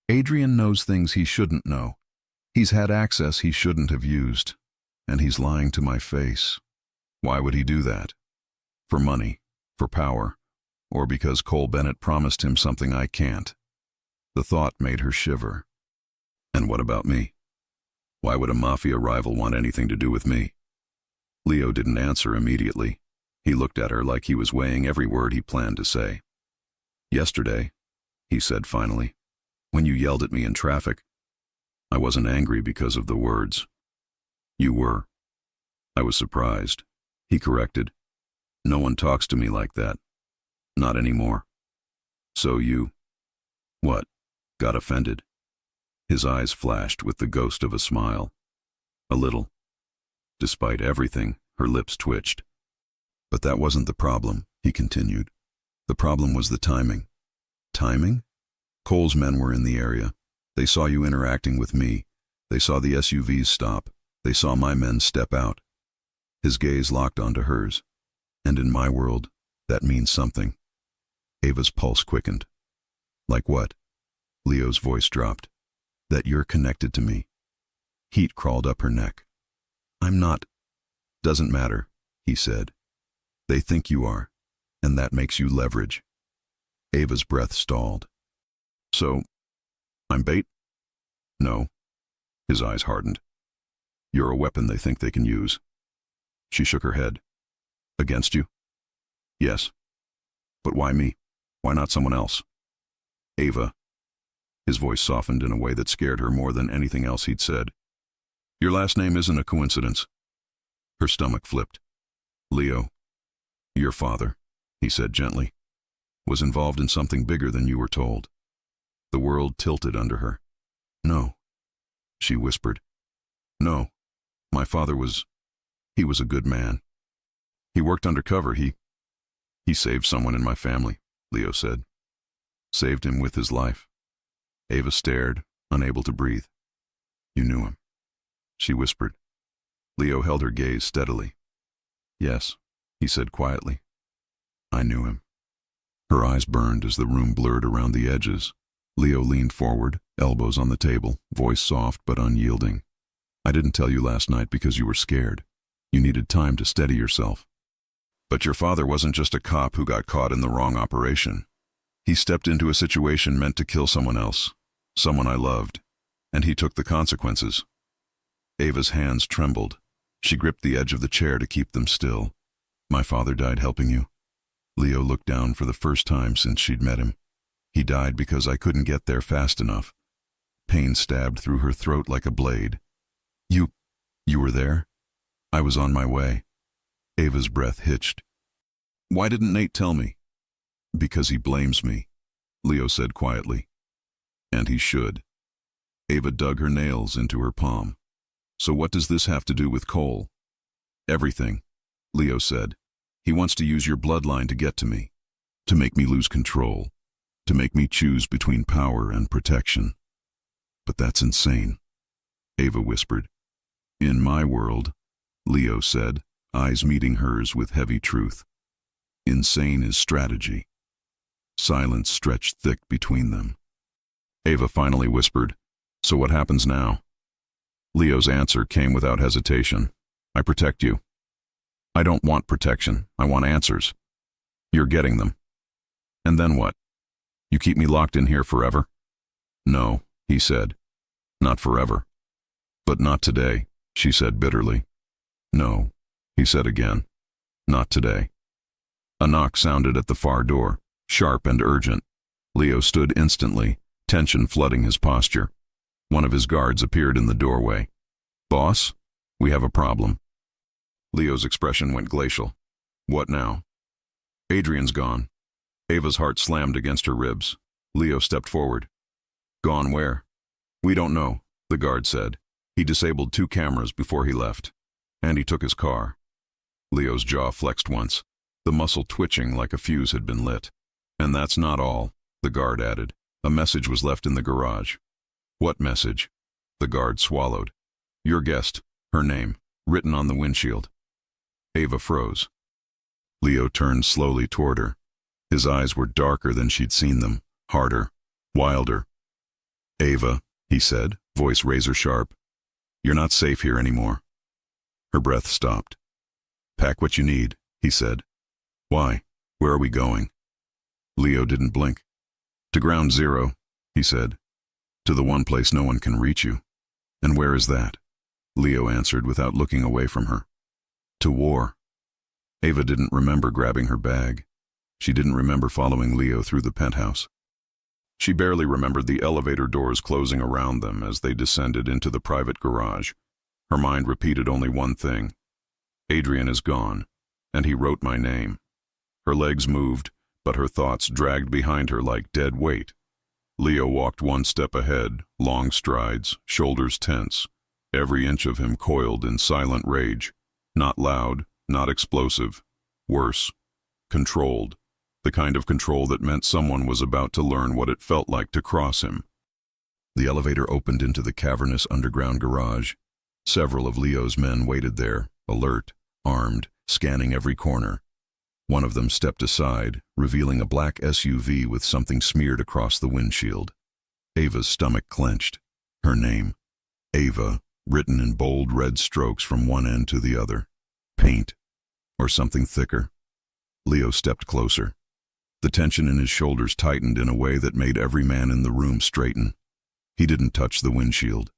Speaker 1: "Adrian knows things he shouldn't know. He's had access he shouldn't have used. And he's lying to my face. Why would he do that? For money, for power, or because Cole Bennett promised him something I can't?" The thought made her shiver. "And what about me? Why would a Mafia rival want anything to do with me?" Leo didn't answer immediately. He looked at her like he was weighing every word he planned to say. "Yesterday," he said finally, "when you yelled at me in traffic, I wasn't angry because of the words. You were." "I was surprised," he corrected. "No one talks to me like that. Not anymore." "So you, what, got offended?" His eyes flashed with the ghost of a smile. "A little." Despite everything, her lips twitched. "But that wasn't the problem," he continued. "The problem was the timing." "Timing?" "Cole's men were in the area. They saw you interacting with me. They saw the SUVs stop. They saw my men step out." His gaze locked onto hers. "And in my world, that means something." Ava's pulse quickened. "Like what?" Leo's voice dropped. "That you're connected to me." Heat crawled up her neck. "I'm not." "Doesn't matter," he said. "They think you are, and that makes you leverage." Ava's breath stalled. "So, I'm bait?" "No." His eyes hardened. "You're a weapon they think they can use." She shook her head. "Against you?" "Yes." "But why me? Why not someone else?" "Ava." His voice softened in a way that scared her more than anything else he'd said. "Your last name isn't a coincidence." Her stomach flipped. "Leo, your father," he said gently, "was involved in something bigger than you were told." The world tilted under her. "No," she whispered. "No, my father he was a good man. He worked undercover. He saved someone in my family," Leo said. "Saved him with his life." Ava stared, unable to breathe. "You knew him," she whispered. Leo held her gaze steadily. Yes, he said quietly. I knew him. Her eyes burned as the room blurred around the edges. Leo leaned forward, elbows on the table, voice soft but unyielding. I didn't tell you last night because you were scared. You needed time to steady yourself. But your father wasn't just a cop who got caught in the wrong operation. He stepped into a situation meant to kill someone else, someone I loved, and he took the consequences. Ava's hands trembled. She gripped the edge of the chair to keep them still. My father died helping you. Leo looked down for the first time since she'd met him. He died because I couldn't get there fast enough. Pain stabbed through her throat like a blade. You were there? I was on my way. Ava's breath hitched. Why didn't Nate tell me? Because he blames me, Leo said quietly. And he should. Ava dug her nails into her palm. So what does this have to do with Cole? Everything, Leo said. He wants to use your bloodline to get to me, to make me lose control, to make me choose between power and protection. But that's insane, Ava whispered. In my world, Leo said, eyes meeting hers with heavy truth. Insane is strategy. Silence stretched thick between them. Ava finally whispered, so what happens now? Leo's answer came without hesitation. I protect you. I don't want protection. I want answers. You're getting them. And then what? You keep me locked in here forever? No, he said. Not forever. But not today, she said bitterly. No, he said again. Not today. A knock sounded at the far door, sharp and urgent. Leo stood instantly, tension flooding his posture. One of his guards appeared in the doorway. Boss, we have a problem. Leo's expression went glacial. What now? Adrian's gone. Ava's heart slammed against her ribs. Leo stepped forward. Gone where? We don't know, the guard said. He disabled 2 cameras before he left. And he took his car. Leo's jaw flexed once, the muscle twitching like a fuse had been lit. And that's not all, the guard added. A message was left in the garage. What message? The guard swallowed. Your guest, her name, written on the windshield. Ava froze. Leo turned slowly toward her. His eyes were darker than she'd seen them, harder, wilder. Ava, he said, voice razor sharp. You're not safe here anymore. Her breath stopped. Pack what you need, he said. Why? Where are we going? Leo didn't blink. To ground zero, he said. To the one place no one can reach you. And where is that? Leo answered without looking away from her. To war. Ava didn't remember grabbing her bag. She didn't remember following Leo through the penthouse. She barely remembered the elevator doors closing around them as they descended into the private garage. Her mind repeated only one thing. Adrian is gone, and he wrote my name. Her legs moved, but her thoughts dragged behind her like dead weight. Leo walked 1 step ahead, long strides, shoulders tense, every inch of him coiled in silent rage. Not loud, not explosive. Worse, controlled. The kind of control that meant someone was about to learn what it felt like to cross him. The elevator opened into the cavernous underground garage. Several of Leo's men waited there, alert, armed, scanning every corner. One of them stepped aside, revealing a black SUV with something smeared across the windshield. Ava's stomach clenched. Her name, Ava, written in bold red strokes from one end to the other. Paint, or something thicker. Leo stepped closer. The tension in his shoulders tightened in a way that made every man in the room straighten. He didn't touch the windshield.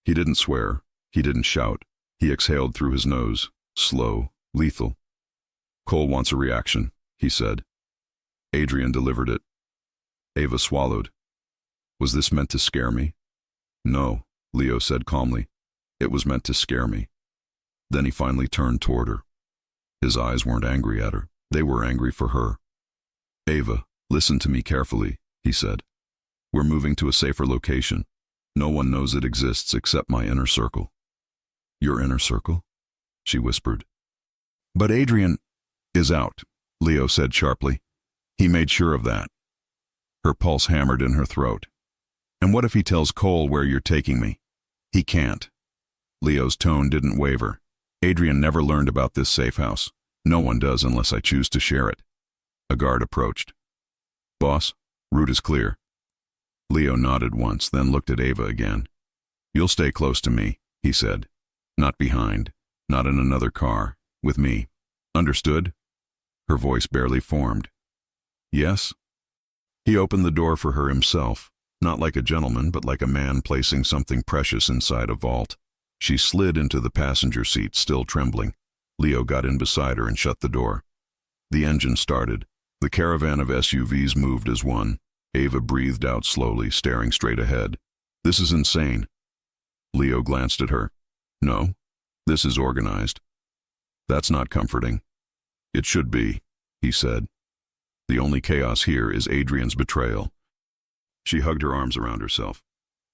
Speaker 1: He didn't swear. He didn't shout. He exhaled through his nose, slow, lethal. Cole wants a reaction, he said. Adrian delivered it. Ava swallowed. Was this meant to scare me? No, Leo said calmly. It was meant to scare me. Then he finally turned toward her. His eyes weren't angry at her. They were angry for her. Ava, listen to me carefully, he said. We're moving to a safer location. No one knows it exists except my inner circle. Your inner circle? She whispered. But Adrian is out, Leo said sharply. He made sure of that. Her pulse hammered in her throat. And what if he tells Cole where you're taking me? He can't. Leo's tone didn't waver. Adrian never learned about this safe house. No one does unless I choose to share it. A guard approached. Boss, route is clear. Leo nodded once, then looked at Ava again. You'll stay close to me, he said. Not behind, not in another car, with me. Understood? Her voice barely formed. Yes? He opened the door for her himself, not like a gentleman, but like a man placing something precious inside a vault. She slid into the passenger seat, still trembling. Leo got in beside her and shut the door. The engine started. The caravan of SUVs moved as one. Ava breathed out slowly, staring straight ahead. This is insane. Leo glanced at her. No, this is organized. That's not comforting. It should be, he said. The only chaos here is Adrian's betrayal. She hugged her arms around herself.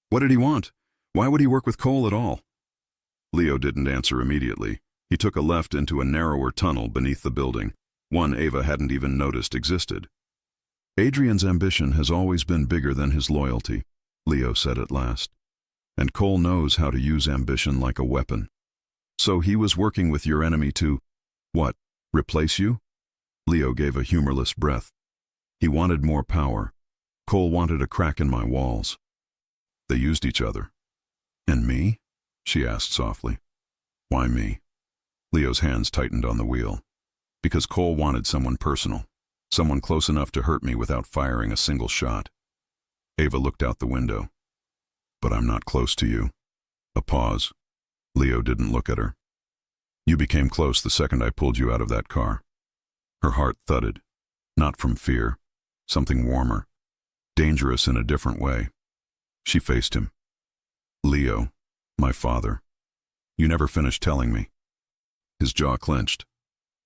Speaker 1: What did he want? Why would he work with Cole at all? Leo didn't answer immediately. He took a left into a narrower tunnel beneath the building, one Ava hadn't even noticed existed. Adrian's ambition has always been bigger than his loyalty, Leo said at last. And Cole knows how to use ambition like a weapon. So he was working with your enemy to, what, replace you? Leo gave a humorless breath. He wanted more power. Cole wanted a crack in my walls. They used each other. And me? She asked softly. Why me? Leo's hands tightened on the wheel. Because Cole wanted someone personal, someone close enough to hurt me without firing a single shot. Ava looked out the window. But I'm not close to you. A pause. Leo didn't look at her. You became close the second I pulled you out of that car. Her heart thudded. Not from fear. Something warmer. Dangerous in a different way. She faced him. Leo, my father. You never finished telling me. His jaw clenched.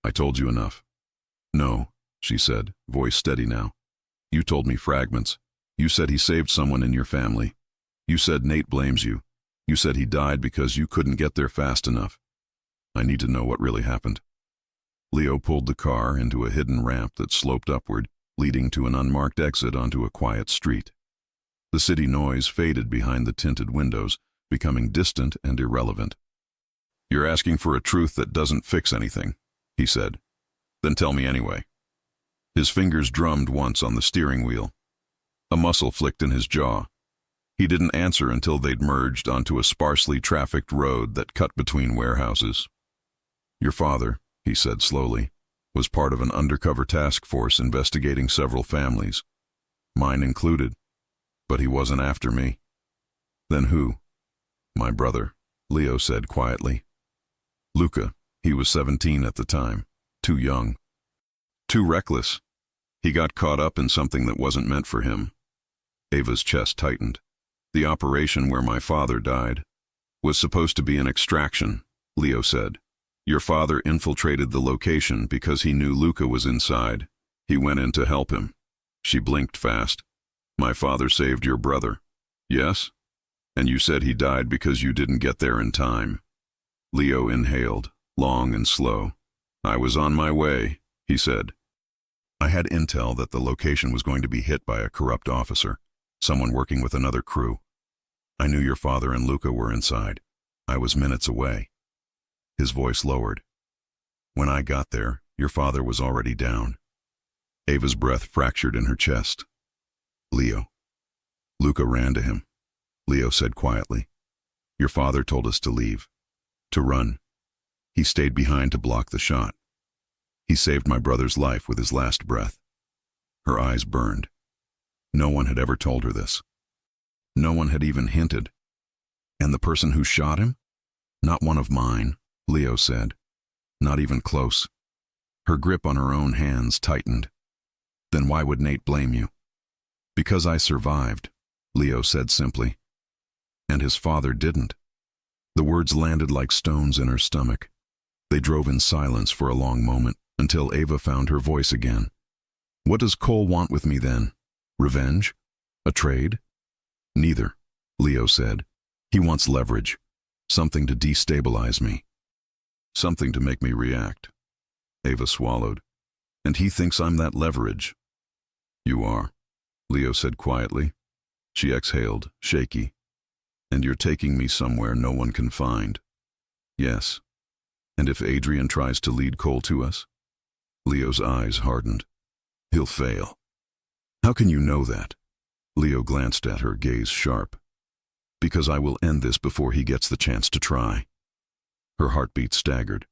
Speaker 1: I told you enough. No, she said, voice steady now. You told me fragments. You said he saved someone in your family. You said Nate blames you. You said he died because you couldn't get there fast enough. I need to know what really happened. Leo pulled the car into a hidden ramp that sloped upward, leading to an unmarked exit onto a quiet street. The city noise faded behind the tinted windows, becoming distant and irrelevant. You're asking for a truth that doesn't fix anything, he said. Then tell me anyway. His fingers drummed once on the steering wheel. A muscle flicked in his jaw. He didn't answer until they'd merged onto a sparsely trafficked road that cut between warehouses. Your father, he said slowly, was part of an undercover task force investigating several families, mine included, but he wasn't after me. Then who? My brother, Leo said quietly. Luca, he was 17 at the time, too young. Too reckless. He got caught up in something that wasn't meant for him. Ava's chest tightened. The operation where my father died was supposed to be an extraction, Leo said. Your father infiltrated the location because he knew Luca was inside. He went in to help him. She blinked fast. My father saved your brother. Yes? And you said he died because you didn't get there in time. Leo inhaled, long and slow. I was on my way, he said. I had intel that the location was going to be hit by a corrupt officer, someone working with another crew. I knew your father and Luca were inside. I was minutes away. His voice lowered. When I got there, your father was already down. Ava's breath fractured in her chest. Leo. Luca ran to him. Leo said quietly, your father told us to leave, to run. He stayed behind to block the shot. He saved my brother's life with his last breath. Her eyes burned. No one had ever told her this. No one had even hinted. And the person who shot him? Not one of mine, Leo said. Not even close. Her grip on her own hands tightened. Then why would Nate blame you? Because I survived, Leo said simply. And his father didn't. The words landed like stones in her stomach. They drove in silence for a long moment, until Ava found her voice again. What does Cole want with me then? Revenge? A trade? Neither, Leo said. He wants leverage. Something to destabilize me. Something to make me react. Ava swallowed. And he thinks I'm that leverage. You are, Leo said quietly. She exhaled, shaky. And you're taking me somewhere no one can find. Yes. And if Adrian tries to lead Cole to us? Leo's eyes hardened. He'll fail. How can you know that? Leo glanced at her, gaze sharp. Because I will end this before he gets the chance to try. Her heartbeat staggered.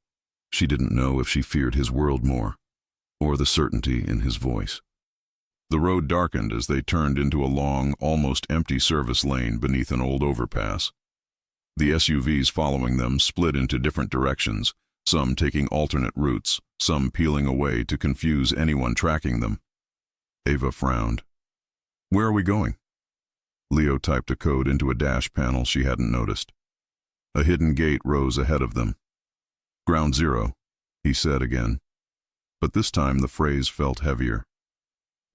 Speaker 1: She didn't know if she feared his world more, or the certainty in his voice. The road darkened as they turned into a long, almost empty service lane beneath an old overpass. The SUVs following them split into different directions, some taking alternate routes, some peeling away to confuse anyone tracking them. Ava frowned. Where are we going? Leo typed a code into a dash panel she hadn't noticed. A hidden gate rose ahead of them. Ground Zero, he said again. But this time the phrase felt heavier.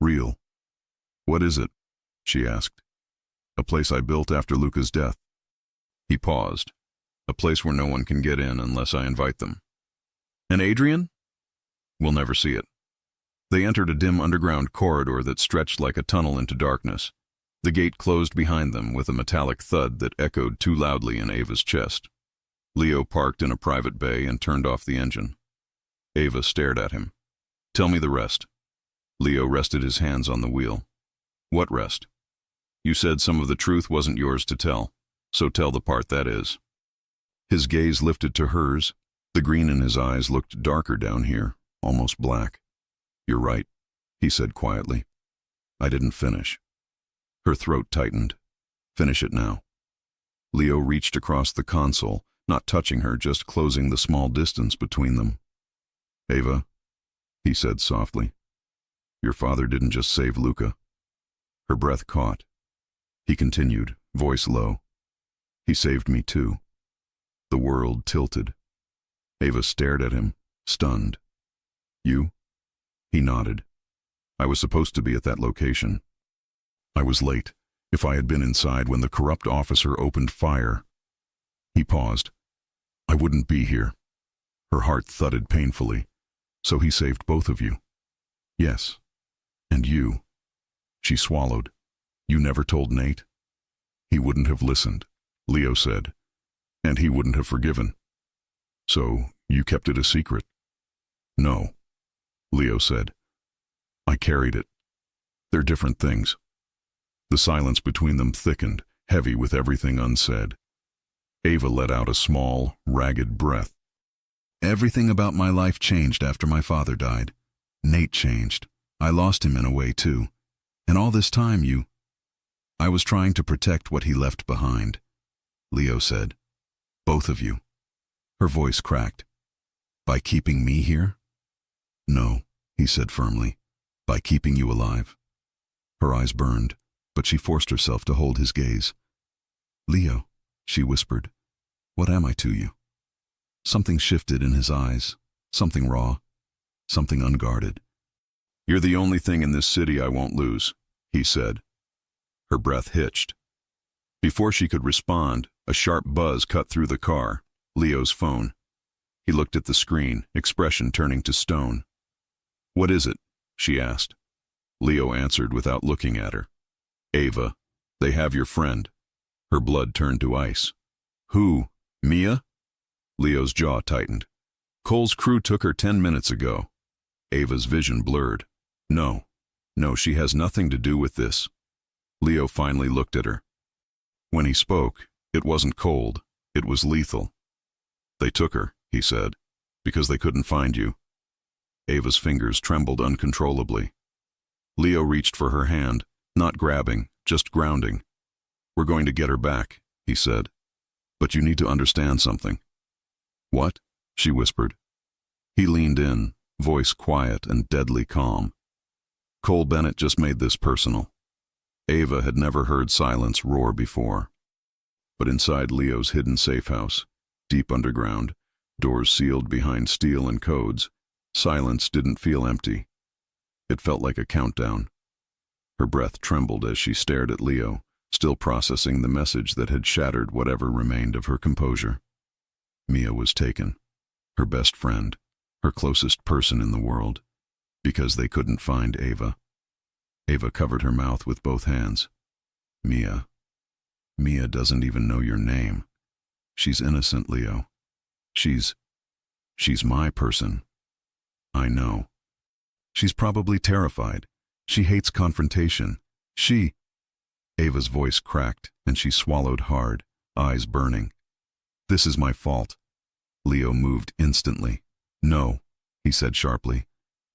Speaker 1: Real. What is it? She asked. A place I built after Luca's death. He paused. A place where no one can get in unless I invite them. And Adrian? We'll never see it. They entered a dim underground corridor that stretched like a tunnel into darkness. The gate closed behind them with a metallic thud that echoed too loudly in Ava's chest. Leo parked in a private bay and turned off the engine. Ava stared at him. Tell me the rest. Leo rested his hands on the wheel. What rest? You said some of the truth wasn't yours to tell, so tell the part that is. His gaze lifted to hers. The green in his eyes looked darker down here, almost black. You're right, he said quietly. I didn't finish. Her throat tightened. Finish it now. Leo reached across the console, not touching her, just closing the small distance between them. Ava, he said softly, your father didn't just save Luca. Her breath caught. He continued, voice low. He saved me too. The world tilted. Ava stared at him, stunned. You? He nodded. I was supposed to be at that location. I was late. If I had been inside when the corrupt officer opened fire. He paused. I wouldn't be here. Her heart thudded painfully. So he saved both of you. Yes. And you. She swallowed. You never told Nate? He wouldn't have listened, Leo said. And he wouldn't have forgiven. So you kept it a secret? No, Leo said. I carried it. They're different things. The silence between them thickened, heavy with everything unsaid. Ava let out a small, ragged breath. Everything about my life changed after my father died. Nate changed. I lost him in a way too. And all this time I was trying to protect what he left behind. Leo said. Both of you. Her voice cracked. By keeping me here? No, he said firmly. By keeping you alive. Her eyes burned, but she forced herself to hold his gaze. Leo, she whispered, what am I to you? Something shifted in his eyes, something raw, something unguarded. You're the only thing in this city I won't lose, he said. Her breath hitched. Before she could respond, a sharp buzz cut through the car, Leo's phone. He looked at the screen, expression turning to stone. What is it? She asked. Leo answered without looking at her. Ava, they have your friend. Her blood turned to ice. Who? Mia? Leo's jaw tightened. Cole's crew took her 10 minutes ago. Ava's vision blurred. No, she has nothing to do with this. Leo finally looked at her. When he spoke, it wasn't cold, it was lethal. They took her, he said, because they couldn't find you. Ava's fingers trembled uncontrollably. Leo reached for her hand, not grabbing, just grounding. We're going to get her back, he said. But you need to understand something. What? She whispered. He leaned in, voice quiet and deadly calm. Cole Bennett just made this personal. Ava had never heard silence roar before. But inside Leo's hidden safe house, deep underground, doors sealed behind steel and codes, silence didn't feel empty. It felt like a countdown. Her breath trembled as she stared at Leo, still processing the message that had shattered whatever remained of her composure. Mia was taken, her best friend, her closest person in the world, because they couldn't find Ava. Ava covered her mouth with both hands. Mia doesn't even know your name. She's innocent, Leo. She's my person. I know. She's probably terrified. She hates confrontation. Ava's voice cracked, and she swallowed hard, eyes burning. This is my fault. Leo moved instantly. No, he said sharply.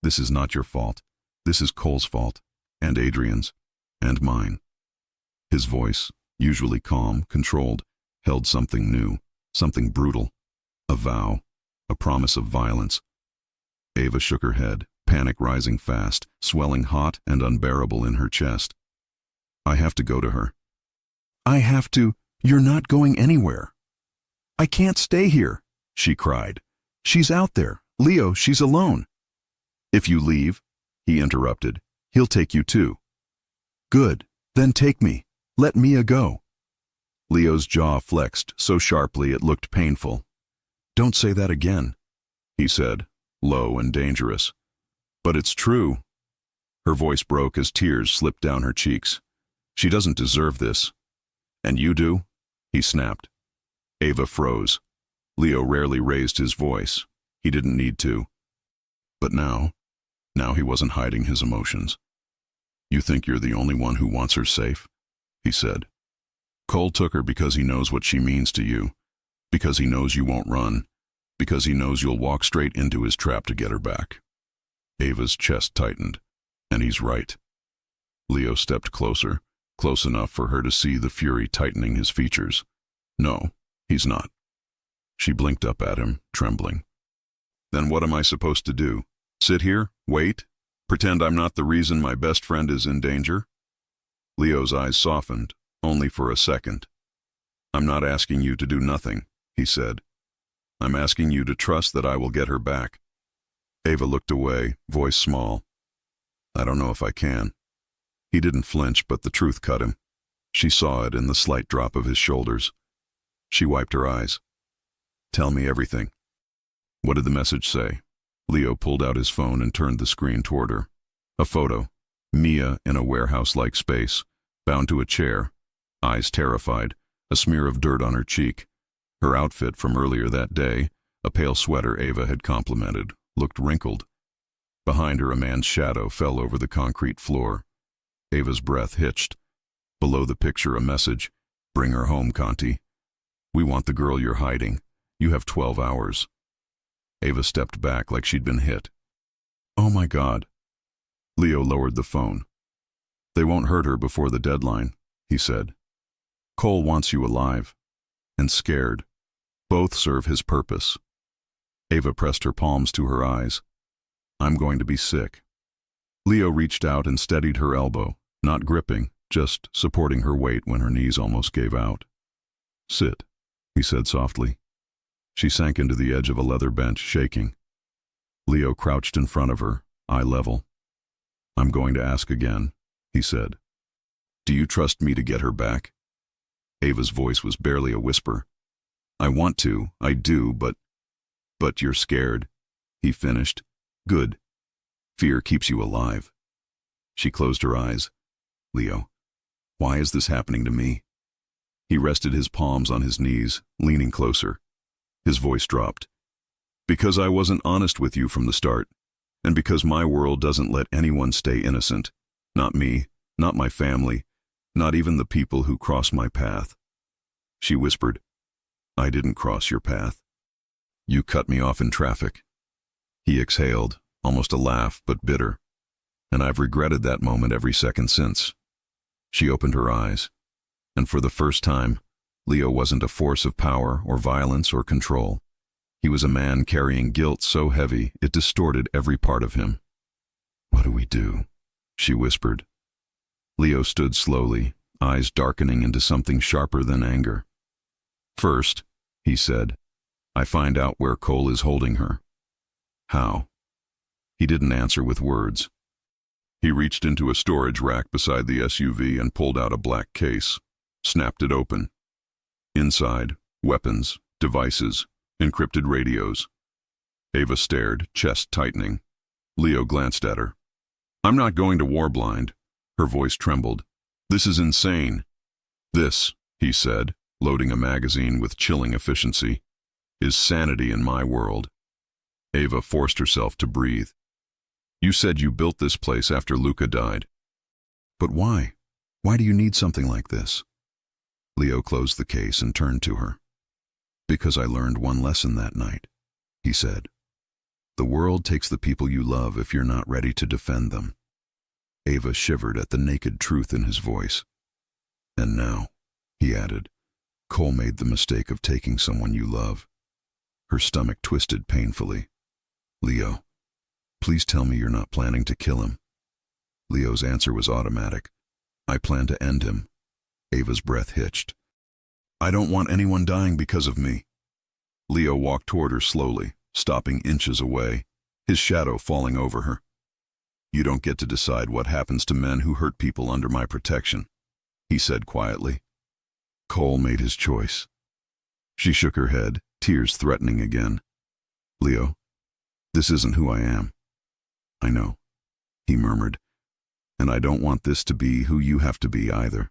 Speaker 1: This is not your fault. This is Cole's fault, and Adrian's, and mine. His voice, usually calm, controlled, held something new, something brutal. A vow, a promise of violence. Ava shook her head, panic rising fast, swelling hot and unbearable in her chest. I have to go to her. I have to. You're not going anywhere. I can't stay here, she cried. She's out there. Leo, she's alone. If you leave, he interrupted, he'll take you too. Good, then take me. Let Mia go. Leo's jaw flexed so sharply it looked painful. Don't say that again, he said, low and dangerous. But it's true. Her voice broke as tears slipped down her cheeks. She doesn't deserve this. And you do? He snapped. Ava froze. Leo rarely raised his voice. He didn't need to. But now he wasn't hiding his emotions. You think you're the only one who wants her safe? He said. Cole took her because he knows what she means to you, because he knows you won't run, because he knows you'll walk straight into his trap to get her back. Ava's chest tightened. And he's right. Leo stepped closer, close enough for her to see the fury tightening his features. No, he's not. She blinked up at him, trembling. Then what am I supposed to do? Sit here? Wait? Pretend I'm not the reason my best friend is in danger? Leo's eyes softened, only for a second. I'm not asking you to do nothing, he said. I'm asking you to trust that I will get her back. Ava looked away, voice small. I don't know if I can. He didn't flinch, but the truth cut him. She saw it in the slight drop of his shoulders. She wiped her eyes. Tell me everything. What did the message say? Leo pulled out his phone and turned the screen toward her. A photo. Mia in a warehouse-like space, bound to a chair, eyes terrified, a smear of dirt on her cheek. Her outfit from earlier that day, a pale sweater Ava had complimented, looked wrinkled. Behind her a man's shadow fell over the concrete floor. Ava's breath hitched. Below the picture a message. Bring her home, Conti. We want the girl you're hiding. You have 12 hours. Ava stepped back like she'd been hit. Oh my God. Leo lowered the phone. They won't hurt her before the deadline, he said. Cole wants you alive. And scared. Both serve his purpose. Ava pressed her palms to her eyes. I'm going to be sick. Leo reached out and steadied her elbow, not gripping, just supporting her weight when her knees almost gave out. Sit, he said softly. She sank into the edge of a leather bench, shaking. Leo crouched in front of her, eye level. I'm going to ask again, he said. Do you trust me to get her back? Ava's voice was barely a whisper. I want to, I do, but you're scared, he finished. Good. Fear keeps you alive. She closed her eyes. Leo, why is this happening to me? He rested his palms on his knees, leaning closer. His voice dropped. Because I wasn't honest with you from the start, and because my world doesn't let anyone stay innocent. Not me, not my family, not even the people who cross my path. She whispered, I didn't cross your path. You cut me off in traffic. He exhaled, almost a laugh, but bitter. And I've regretted that moment every second since. She opened her eyes, and for the first time, Leo wasn't a force of power or violence or control. He was a man carrying guilt so heavy it distorted every part of him. What do we do? She whispered. Leo stood slowly, eyes darkening into something sharper than anger. First, he said, I find out where Cole is holding her. How? He didn't answer with words. He reached into a storage rack beside the SUV and pulled out a black case, snapped it open. Inside, weapons, devices, encrypted radios. Ava stared, chest tightening. Leo glanced at her. I'm not going to Warblind. Her voice trembled. This is insane. This, he said, loading a magazine with chilling efficiency. is sanity in my world. Ava forced herself to breathe. You said you built this place after Luca died. But why? Why do you need something like this? Leo closed the case and turned to her. Because I learned one lesson that night, he said. The world takes the people you love if you're not ready to defend them. Ava shivered at the naked truth in his voice. And now, he added, Cole made the mistake of taking someone you love. Her stomach twisted painfully. Leo, please tell me you're not planning to kill him. Leo's answer was automatic. I plan to end him. Ava's breath hitched. I don't want anyone dying because of me. Leo walked toward her slowly, stopping inches away, his shadow falling over her. You don't get to decide what happens to men who hurt people under my protection, he said quietly. Cole made his choice. She shook her head, tears threatening again. Leo, this isn't who I am. I know, he murmured, and I don't want this to be who you have to be either.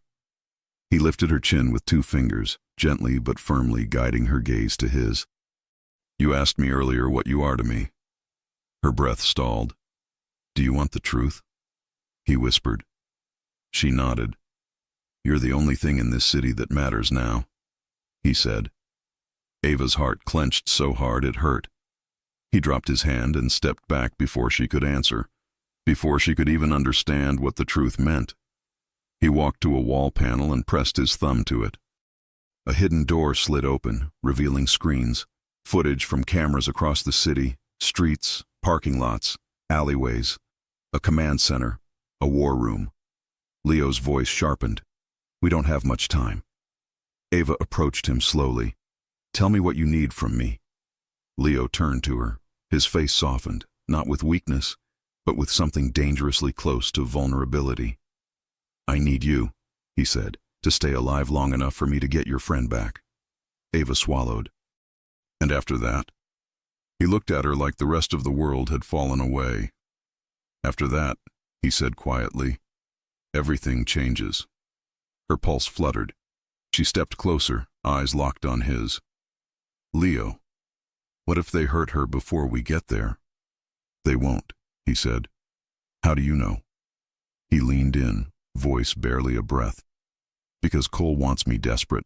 Speaker 1: He lifted her chin with 2 fingers, gently but firmly guiding her gaze to his. You asked me earlier what you are to me. Her breath stalled. Do you want the truth? He whispered. She nodded. You're the only thing in this city that matters now, he said. Ava's heart clenched so hard it hurt. He dropped his hand and stepped back before she could answer, before she could even understand what the truth meant. He walked to a wall panel and pressed his thumb to it. A hidden door slid open, revealing screens, footage from cameras across the city, streets, parking lots, alleyways, a command center, a war room. Leo's voice sharpened. We don't have much time. Ava approached him slowly. Tell me what you need from me. Leo turned to her. His face softened, not with weakness, but with something dangerously close to vulnerability. I need you, he said, to stay alive long enough for me to get your friend back. Ava swallowed. And after that? He looked at her like the rest of the world had fallen away. After that, he said quietly, everything changes. Her pulse fluttered. She stepped closer, eyes locked on his. Leo, what if they hurt her before we get there? They won't, he said. How do you know? He leaned in, voice barely a breath. Because Cole wants me desperate,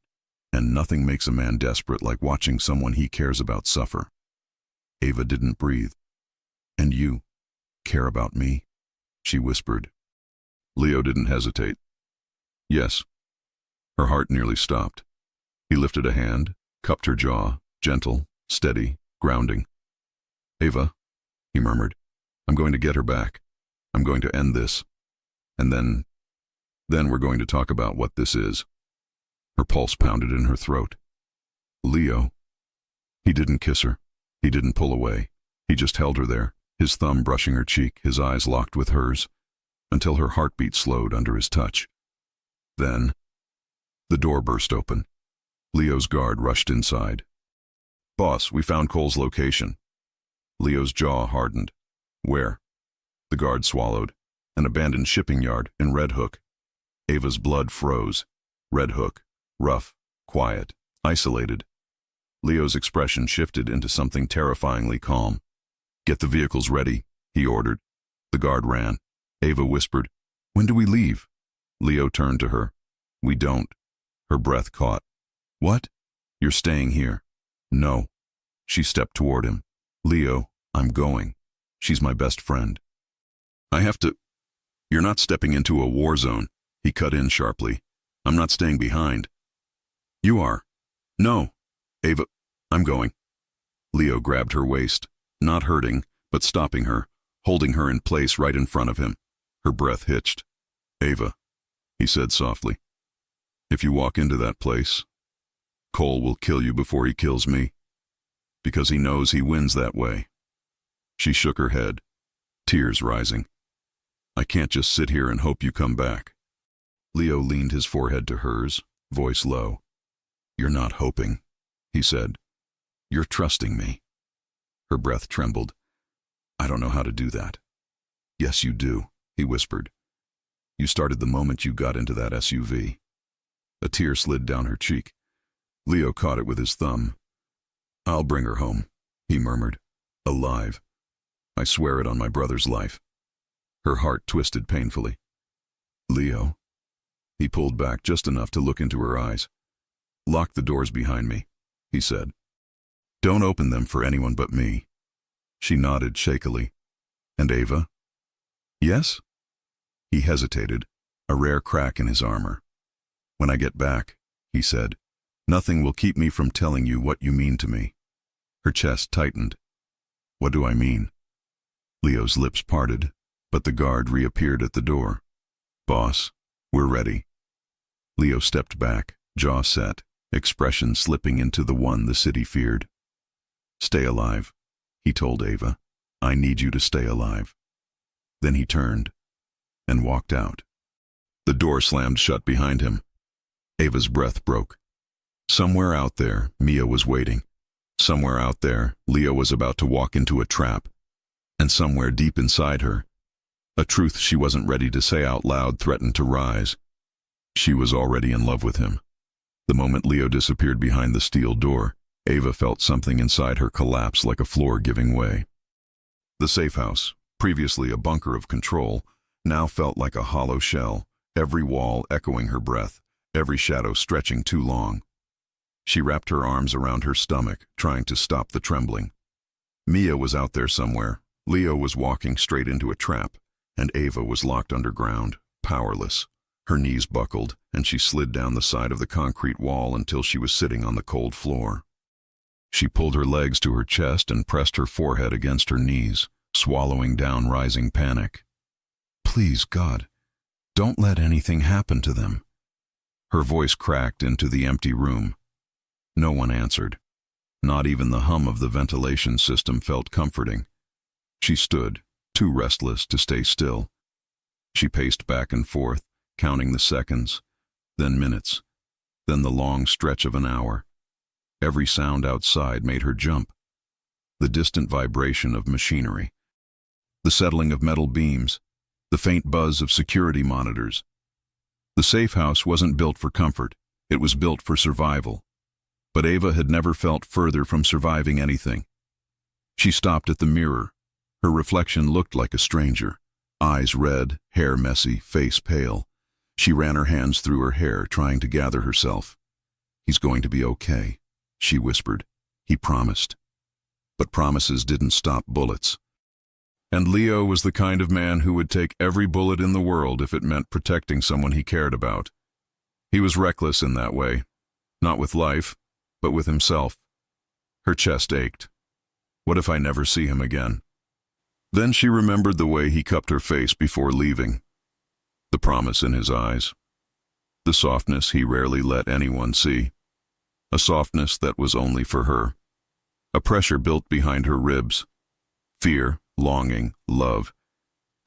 Speaker 1: and nothing makes a man desperate like watching someone he cares about suffer. Ava didn't breathe. And you care about me? She whispered. Leo didn't hesitate. Yes. Her heart nearly stopped. He lifted a hand, cupped her jaw, gentle, steady, grounding. Ava, he murmured, I'm going to get her back. I'm going to end this. And then we're going to talk about what this is. Her pulse pounded in her throat. Leo. He didn't kiss her. He didn't pull away. He just held her there, his thumb brushing her cheek, his eyes locked with hers, until her heartbeat slowed under his touch. Then, the door burst open. Leo's guard rushed inside. Boss, we found Cole's location. Leo's jaw hardened. Where? The guard swallowed. An abandoned shipping yard in Red Hook. Ava's blood froze. Red Hook. Rough. Quiet. Isolated. Leo's expression shifted into something terrifyingly calm. Get the vehicles ready, he ordered. The guard ran. Ava whispered, When do we leave? Leo turned to her. We don't. Her breath caught. What? You're staying here. No. She stepped toward him. Leo, I'm going. She's my best friend. I have to. You're not stepping into a war zone, he cut in sharply. I'm not staying behind. You are. No. Ava, I'm going. Leo grabbed her waist, not hurting, but stopping her, holding her in place right in front of him. Her breath hitched. Ava, he said softly, if you walk into that place, Cole will kill you before he kills me, because he knows he wins that way. She shook her head, tears rising. I can't just sit here and hope you come back. Leo leaned his forehead to hers, voice low. You're not hoping, he said. You're trusting me. Her breath trembled. I don't know how to do that. Yes, you do, he whispered. You started the moment you got into that SUV. A tear slid down her cheek. Leo caught it with his thumb. I'll bring her home, he murmured. Alive. I swear it on my brother's life. Her heart twisted painfully. Leo. He pulled back just enough to look into her eyes. Lock the doors behind me, he said. Don't open them for anyone but me. She nodded shakily. And Ava? Yes? He hesitated, a rare crack in his armor. When I get back, he said, nothing will keep me from telling you what you mean to me. Her chest tightened. What do I mean? Leo's lips parted, but the guard reappeared at the door. Boss, we're ready. Leo stepped back, jaw set, expression slipping into the one the city feared. Stay alive, he told Ava. I need you to stay alive. Then he turned and walked out. The door slammed shut behind him. Ava's breath broke. Somewhere out there, Mia was waiting. Somewhere out there, Leo was about to walk into a trap. And somewhere deep inside her, a truth she wasn't ready to say out loud threatened to rise. She was already in love with him. The moment Leo disappeared behind the steel door, Ava felt something inside her collapse like a floor giving way. The safe house, previously a bunker of control, now felt like a hollow shell, every wall echoing her breath, every shadow stretching too long. She wrapped her arms around her stomach, trying to stop the trembling. Mia was out there somewhere. Leo was walking straight into a trap, and Ava was locked underground, powerless. Her knees buckled, and she slid down the side of the concrete wall until she was sitting on the cold floor. She pulled her legs to her chest and pressed her forehead against her knees, swallowing down rising panic. Please, God, don't let anything happen to them. Her voice cracked into the empty room. No one answered. Not even the hum of the ventilation system felt comforting. She stood, too restless to stay still. She paced back and forth, counting the seconds, then minutes, then the long stretch of an hour. Every sound outside made her jump. The distant vibration of machinery, the settling of metal beams, the faint buzz of security monitors. The safe house wasn't built for comfort, it was built for survival. But Ava had never felt further from surviving anything. She stopped at the mirror. Her reflection looked like a stranger, eyes red, hair messy, face pale. She ran her hands through her hair, trying to gather herself. He's going to be okay, she whispered. He promised. But promises didn't stop bullets. And Leo was the kind of man who would take every bullet in the world if it meant protecting someone he cared about. He was reckless in that way, not with life, but with himself. Her chest ached. What if I never see him again? Then she remembered the way he cupped her face before leaving. The promise in his eyes. The softness he rarely let anyone see. A softness that was only for her. A pressure built behind her ribs. Fear, longing, love.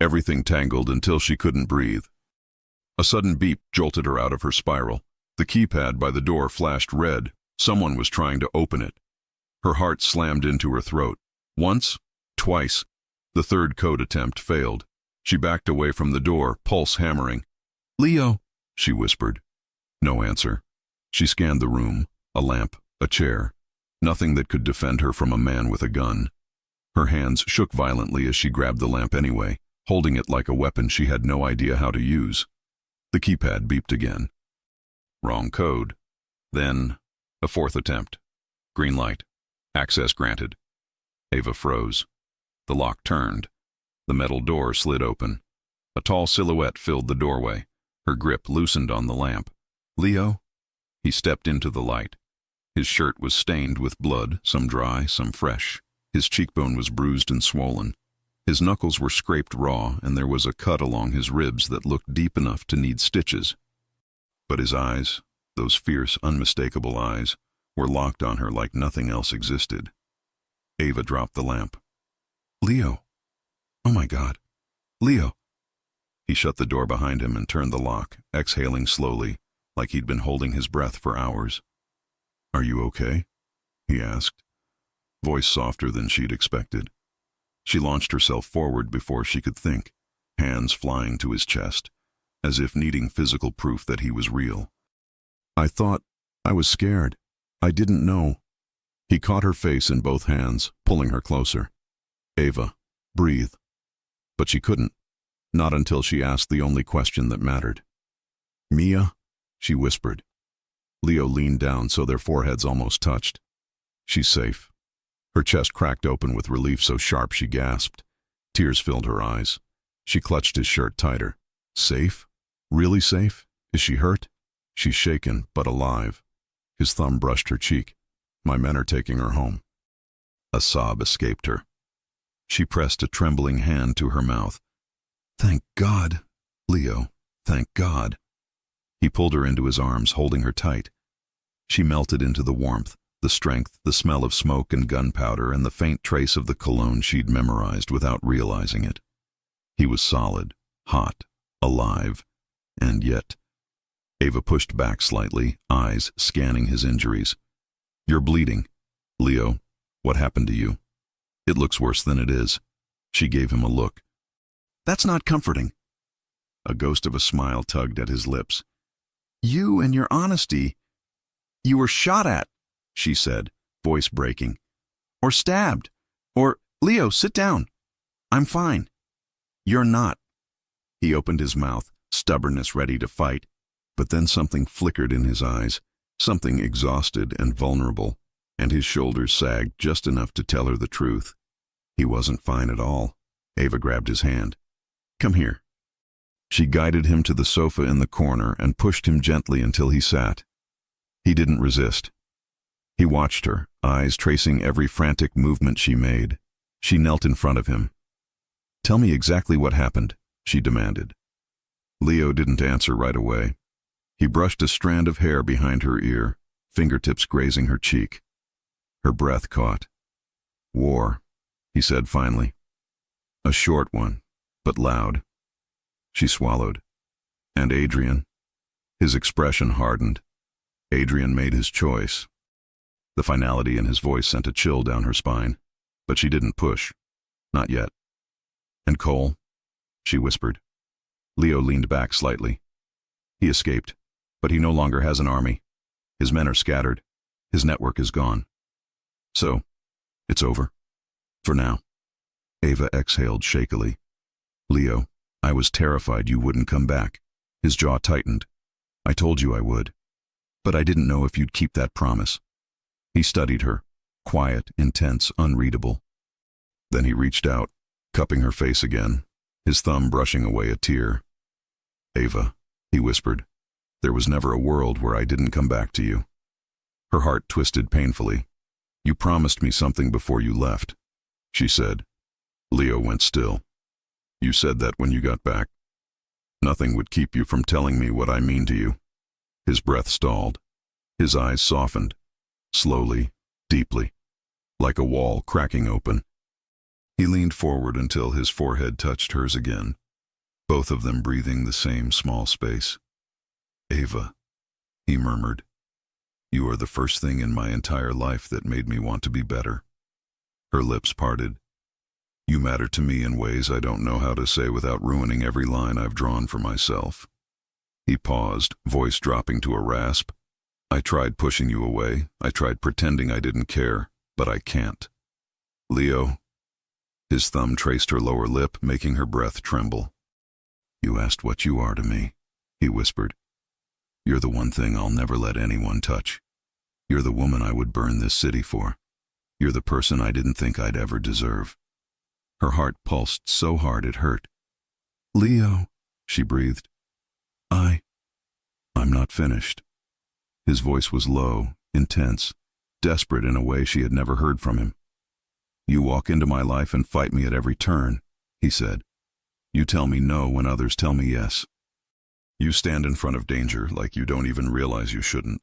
Speaker 1: Everything tangled until she couldn't breathe. A sudden beep jolted her out of her spiral. The keypad by the door flashed red. Someone was trying to open it. Her heart slammed into her throat. Once, twice. The third code attempt failed. She backed away from the door, pulse hammering. Leo, she whispered. No answer. She scanned the room, a lamp, a chair. Nothing that could defend her from a man with a gun. Her hands shook violently as she grabbed the lamp anyway, holding it like a weapon she had no idea how to use. The keypad beeped again. Wrong code. Then, a fourth attempt. Green light. Access granted. Ava froze. The lock turned. The metal door slid open. A tall silhouette filled the doorway. Her grip loosened on the lamp. Leo? He stepped into the light. His shirt was stained with blood, some dry, some fresh. His cheekbone was bruised and swollen. His knuckles were scraped raw, and there was a cut along his ribs that looked deep enough to need stitches. But his eyes, those fierce, unmistakable eyes, were locked on her like nothing else existed. Ava dropped the lamp. Leo. Oh my God. Leo. He shut the door behind him and turned the lock, exhaling slowly, like he'd been holding his breath for hours. Are you okay? He asked, voice softer than she'd expected. She launched herself forward before she could think, hands flying to his chest, as if needing physical proof that he was real. I thought I was scared. I didn't know. He caught her face in both hands, pulling her closer. Ava, breathe. But she couldn't, not until she asked the only question that mattered. Mia, she whispered. Leo leaned down so their foreheads almost touched. She's safe. Her chest cracked open with relief so sharp she gasped. Tears filled her eyes. She clutched his shirt tighter. Safe? Really safe? Is she hurt? She's shaken, but alive. His thumb brushed her cheek. My men are taking her home. A sob escaped her. She pressed a trembling hand to her mouth. Thank God, Leo, thank God. He pulled her into his arms, holding her tight. She melted into the warmth, the strength, the smell of smoke and gunpowder, and the faint trace of the cologne she'd memorized without realizing it. He was solid, hot, alive, and yet... Ava pushed back slightly, eyes scanning his injuries. You're bleeding. Leo, what happened to you? It looks worse than it is. She gave him a look. That's not comforting. A ghost of a smile tugged at his lips. You and your honesty. You were shot at, she said, voice breaking. Or stabbed. Or, Leo, sit down. I'm fine. You're not. He opened his mouth, stubbornness ready to fight. But then something flickered in his eyes, something exhausted and vulnerable, and his shoulders sagged just enough to tell her the truth. He wasn't fine at all. Ava grabbed his hand. Come here. She guided him to the sofa in the corner and pushed him gently until he sat. He didn't resist. He watched her, eyes tracing every frantic movement she made. She knelt in front of him. Tell me exactly what happened, she demanded. Leo didn't answer right away. He brushed a strand of hair behind her ear, fingertips grazing her cheek. Her breath caught. War, he said finally. A short one, but loud. She swallowed. And Adrian? His expression hardened. Adrian made his choice. The finality in his voice sent a chill down her spine, but she didn't push. Not yet. And Cole? She whispered. Leo leaned back slightly. He escaped, but he no longer has an army. His men are scattered. His network is gone. So, it's over. For now. Ava exhaled shakily. Leo, I was terrified you wouldn't come back. His jaw tightened. I told you I would. But I didn't know if you'd keep that promise. He studied her, quiet, intense, unreadable. Then he reached out, cupping her face again, his thumb brushing away a tear. Ava, he whispered, there was never a world where I didn't come back to you. Her heart twisted painfully. You promised me something before you left, she said. Leo went still. You said that when you got back. Nothing would keep you from telling me what I mean to you. His breath stalled. His eyes softened, slowly, deeply, like a wall cracking open. He leaned forward until his forehead touched hers again, both of them breathing the same small space. Ava, he murmured, you are the first thing in my entire life that made me want to be better. Her lips parted. You matter to me in ways I don't know how to say without ruining every line I've drawn for myself. He paused, voice dropping to a rasp. I tried pushing you away. I tried pretending I didn't care, but I can't. Leo. His thumb traced her lower lip, making her breath tremble. You asked what you are to me, he whispered. You're the one thing I'll never let anyone touch. You're the woman I would burn this city for. You're the person I didn't think I'd ever deserve. Her heart pulsed so hard it hurt. Leo, she breathed. I'm not finished. His voice was low, intense, desperate in a way she had never heard from him. You walk into my life and fight me at every turn, he said. You tell me no when others tell me yes. You stand in front of danger like you don't even realize you shouldn't.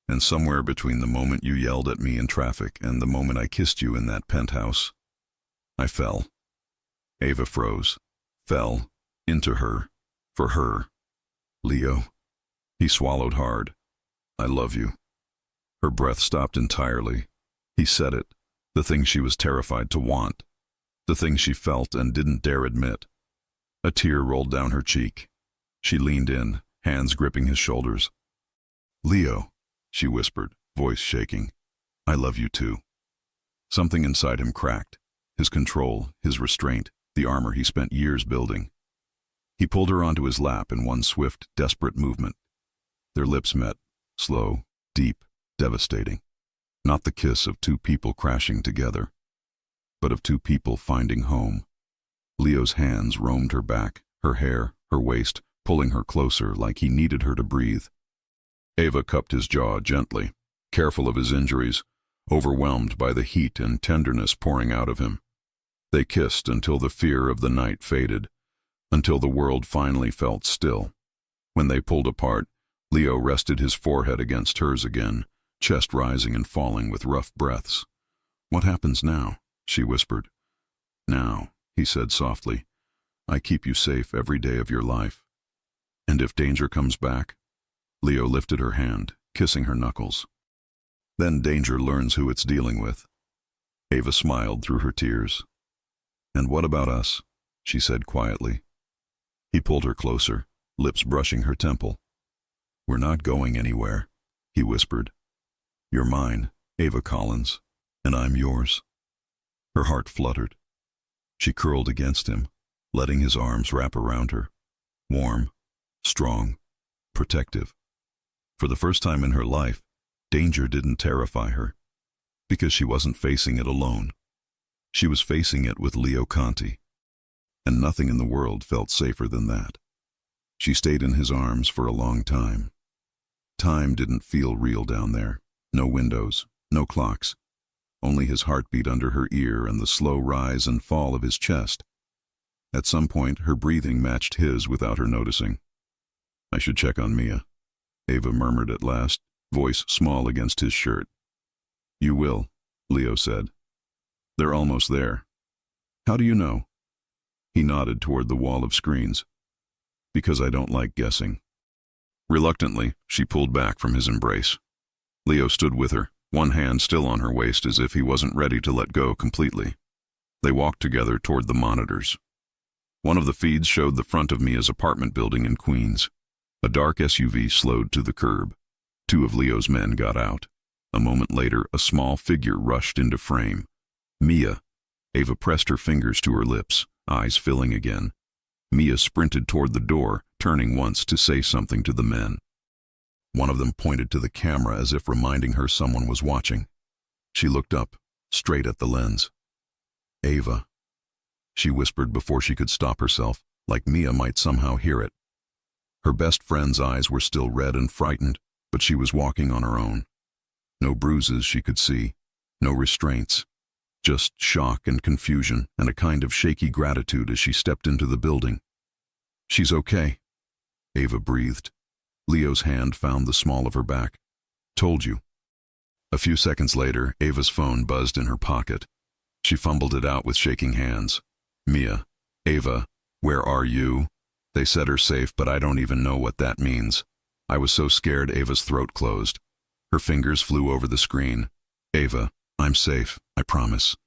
Speaker 1: And somewhere between the moment you yelled at me in traffic and the moment I kissed you in that penthouse, I fell. Ava froze, fell, into her, for her. Leo. He swallowed hard. I love you. Her breath stopped entirely. He said it, the thing she was terrified to want, the thing she felt and didn't dare admit. A tear rolled down her cheek. She leaned in, hands gripping his shoulders. Leo, she whispered, voice shaking. I love you too. Something inside him cracked. His control, his restraint, the armor he spent years building. He pulled her onto his lap in one swift, desperate movement. Their lips met, slow, deep, devastating. Not the kiss of two people crashing together, but of two people finding home. Leo's hands roamed her back, her hair, her waist, pulling her closer like he needed her to breathe. Ava cupped his jaw gently, careful of his injuries, overwhelmed by the heat and tenderness pouring out of him. They kissed until the fear of the night faded, until the world finally felt still. When they pulled apart, Leo rested his forehead against hers again, chest rising and falling with rough breaths. "What happens now?" she whispered. "Now," he said softly, "I keep you safe every day of your life. And if danger comes back?" Leo lifted her hand, kissing her knuckles. "Then danger learns who it's dealing with." Ava smiled through her tears. "And what about us?" she said quietly. He pulled her closer, lips brushing her temple. "We're not going anywhere," he whispered. "You're mine, Ava Collins, and I'm yours." Her heart fluttered. She curled against him, letting his arms wrap around her. Warm, strong, protective. For the first time in her life, danger didn't terrify her, because she wasn't facing it alone. She was facing it with Leo Conti, and nothing in the world felt safer than that. She stayed in his arms for a long time. Time didn't feel real down there. No windows, no clocks. Only his heartbeat under her ear and the slow rise and fall of his chest. At some point, her breathing matched his without her noticing. "I should check on Mia," Ava murmured at last, voice small against his shirt. "You will," Leo said. "They're almost there." "How do you know?" He nodded toward the wall of screens. "Because I don't like guessing." Reluctantly, she pulled back from his embrace. Leo stood with her, one hand still on her waist as if he wasn't ready to let go completely. They walked together toward the monitors. One of the feeds showed the front of Mia's apartment building in Queens. A dark SUV slowed to the curb. Two of Leo's men got out. A moment later, a small figure rushed into frame. Mia. Ava pressed her fingers to her lips, eyes filling again. Mia sprinted toward the door, turning once to say something to the men. One of them pointed to the camera as if reminding her someone was watching. She looked up, straight at the lens. "Ava," she whispered before she could stop herself, like Mia might somehow hear it. Her best friend's eyes were still red and frightened, but she was walking on her own. No bruises she could see, no restraints, just shock and confusion and a kind of shaky gratitude as she stepped into the building. "She's okay," Ava breathed. Leo's hand found the small of her back. "Told you." A few seconds later, Ava's phone buzzed in her pocket. She fumbled it out with shaking hands. "Mia, Ava, where are you? They said her safe, but I don't even know what that means." I was so scared Ava's throat closed. Her fingers flew over the screen. "Ava, I'm safe, I promise.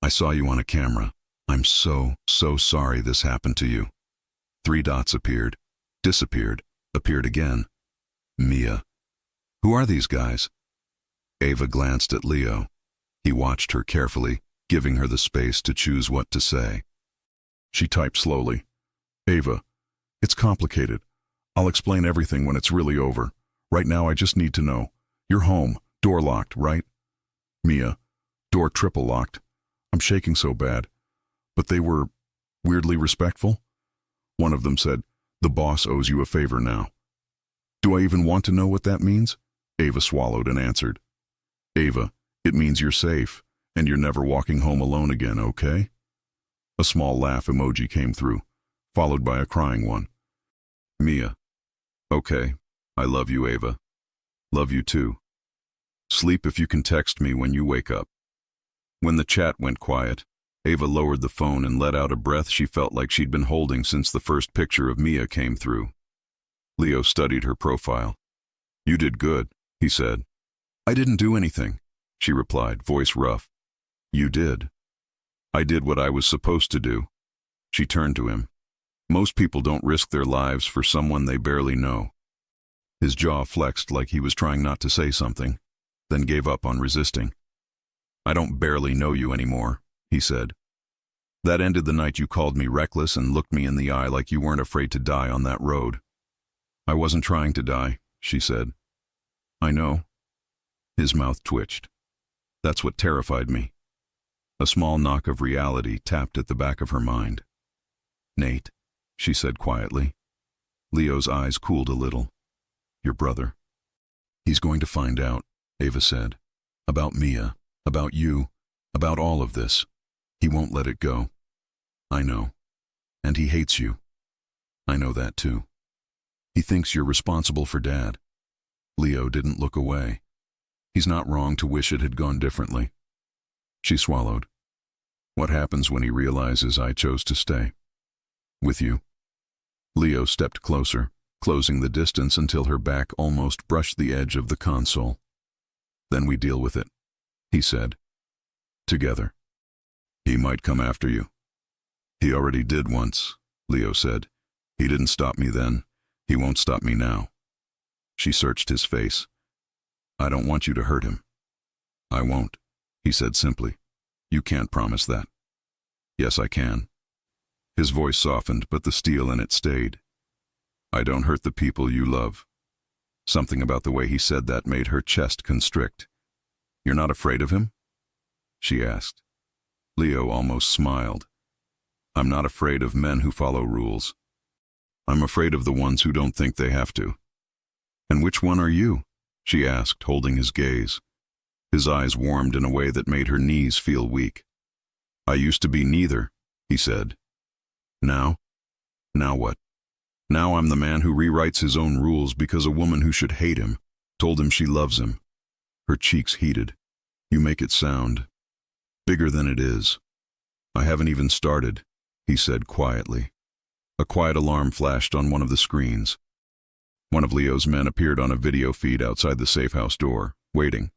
Speaker 1: I saw you on a camera. I'm so sorry this happened to you." Three dots appeared, disappeared, appeared again. "Mia. Who are these guys?" Ava glanced at Leo. He watched her carefully, giving her the space to choose what to say. She typed slowly. "Ava, it's complicated. I'll explain everything when it's really over. Right now I just need to know. You're home, door locked, right?" "Mia, door triple locked. I'm shaking so bad. But they were weirdly respectful." One of them said, "The boss owes you a favor now." "Do I even want to know what that means?" Ava swallowed and answered. "Ava, it means you're safe, and you're never walking home alone again, okay?" A small laugh emoji came through, followed by a crying one. "Mia. Okay. I love you, Ava. Love you too. Sleep if you can text me when you wake up." When the chat went quiet, Ava lowered the phone and let out a breath she felt like she'd been holding since the first picture of Mia came through. Leo studied her profile. "You did good," he said. "I didn't do anything," she replied, voice rough. "You did." "I did what I was supposed to do." She turned to him. "Most people don't risk their lives for someone they barely know." His jaw flexed like he was trying not to say something, then gave up on resisting. I don't barely know you anymore, he said. That ended the night you called me reckless and looked me in the eye like you weren't afraid to die on that road. I wasn't trying to die, she said. I know. His mouth twitched. That's what terrified me. A small knock of reality tapped at the back of her mind. Nate, she said quietly. Leo's eyes cooled a little. Your brother. He's going to find out, Ava said. About Mia, about you, about all of this. He won't let it go. I know. And he hates you. I know that too. He thinks you're responsible for Dad. Leo didn't look away. He's not wrong to wish it had gone differently. She swallowed. What happens when he realizes I chose to stay? With you. Leo stepped closer, closing the distance until her back almost brushed the edge of the console. Then we deal with it, he said. Together. He might come after you. He already did once, Leo said. He didn't stop me then. He won't stop me now. She searched his face. I don't want you to hurt him. I won't, he said simply. You can't promise that. Yes, I can. His voice softened, but the steel in it stayed. I don't hurt the people you love. Something about the way he said that made her chest constrict. You're not afraid of him? She asked. Leo almost smiled. I'm not afraid of men who follow rules. I'm afraid of the ones who don't think they have to. And which one are you? She asked, holding his gaze. His eyes warmed in a way that made her knees feel weak. I used to be neither, he said. Now? Now what? Now I'm the man who rewrites his own rules because a woman who should hate him told him she loves him. Her cheeks heated. You make it sound bigger than it is. I haven't even started, he said quietly. A quiet alarm flashed on one of the screens. One of Leo's men appeared on a video feed outside the safe house door, waiting.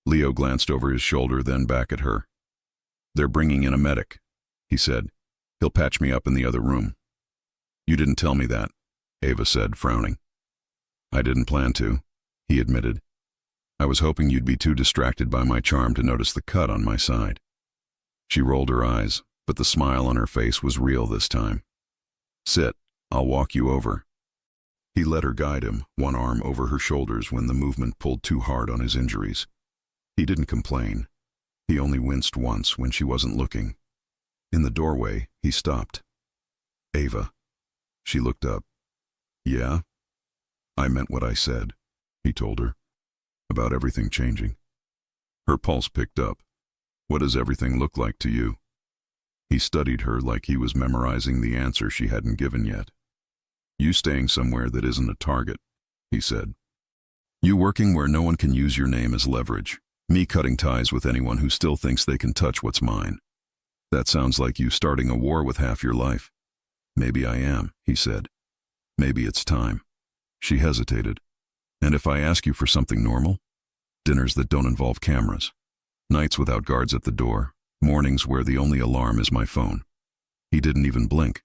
Speaker 1: Leo glanced over his shoulder, then back at her. They're bringing in a medic, he said. He'll patch me up in the other room. You didn't tell me that, Ava said, frowning. I didn't plan to, he admitted. I was hoping you'd be too distracted by my charm to notice the cut on my side. She rolled her eyes, but the smile on her face was real this time. Sit, I'll walk you over. He let her guide him, one arm over her shoulders when the movement pulled too hard on his injuries. He didn't complain. He only winced once when she wasn't looking. In the doorway, he stopped. Ava. She looked up. Yeah? I meant what I said, he told her, about everything changing. Her pulse picked up. What does everything look like to you? He studied her like he was memorizing the answer she hadn't given yet. You staying somewhere that isn't a target, he said. You working where no one can use your name as leverage. Me cutting ties with anyone who still thinks they can touch what's mine. That sounds like you starting a war with half your life. Maybe I am, he said. Maybe it's time. She hesitated. And if I ask you for something normal? Dinners that don't involve cameras. Nights without guards at the door. Mornings where the only alarm is my phone. He didn't even blink.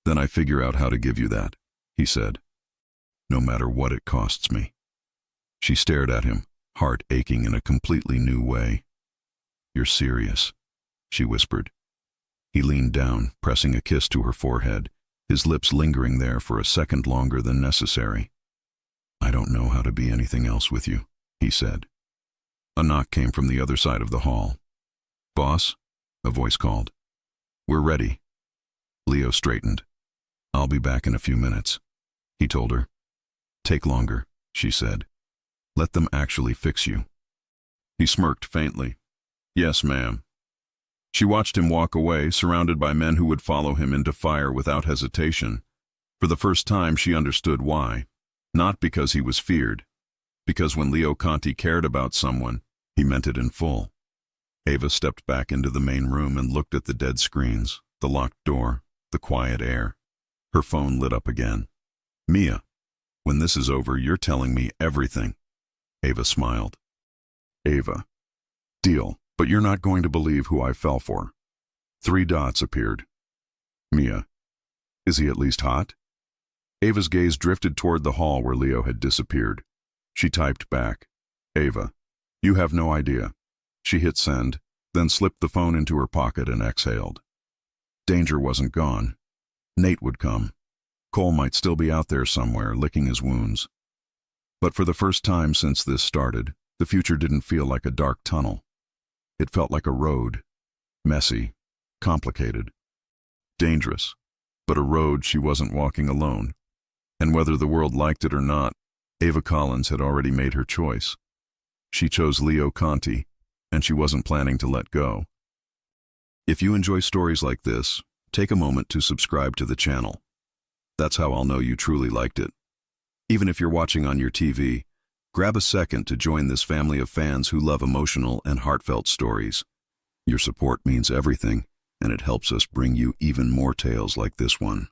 Speaker 1: Then I figure out how to give you that, he said. No matter what it costs me. She stared at him, heart aching in a completely new way. You're serious, she whispered. He leaned down, pressing a kiss to her forehead, his lips lingering there for a second longer than necessary. I don't know how to be anything else with you, he said. A knock came from the other side of the hall. Boss? A voice called. We're ready. Leo straightened. I'll be back in a few minutes, he told her. Take longer, she said. Let them actually fix you. He smirked faintly. Yes, ma'am. She watched him walk away, surrounded by men who would follow him into fire without hesitation. For the first time, she understood why. Not because he was feared. Because when Leo Conti cared about someone, he meant it in full. Ava stepped back into the main room and looked at the dead screens, the locked door, the quiet air. Her phone lit up again. Mia, when this is over, you're telling me everything. Ava smiled. Ava. Deal, but you're not going to believe who I fell for. 3 dots appeared. Mia. Is he at least hot? Ava's gaze drifted toward the hall where Leo had disappeared. She typed back. Ava. You have no idea. She hit send, then slipped the phone into her pocket and exhaled. Danger wasn't gone. Nate would come. Cole might still be out there somewhere, licking his wounds. But for the first time since this started, the future didn't feel like a dark tunnel. It felt like a road. Messy, complicated, dangerous, but a road she wasn't walking alone. And whether the world liked it or not, Ava Collins had already made her choice. She chose Leo Conti, and she wasn't planning to let go. If you enjoy stories like this, take a moment to subscribe to the channel. That's how I'll know you truly liked it. Even if you're watching on your TV, grab a second to join this family of fans who love emotional and heartfelt stories. Your support means everything, and it helps us bring you even more tales like this one.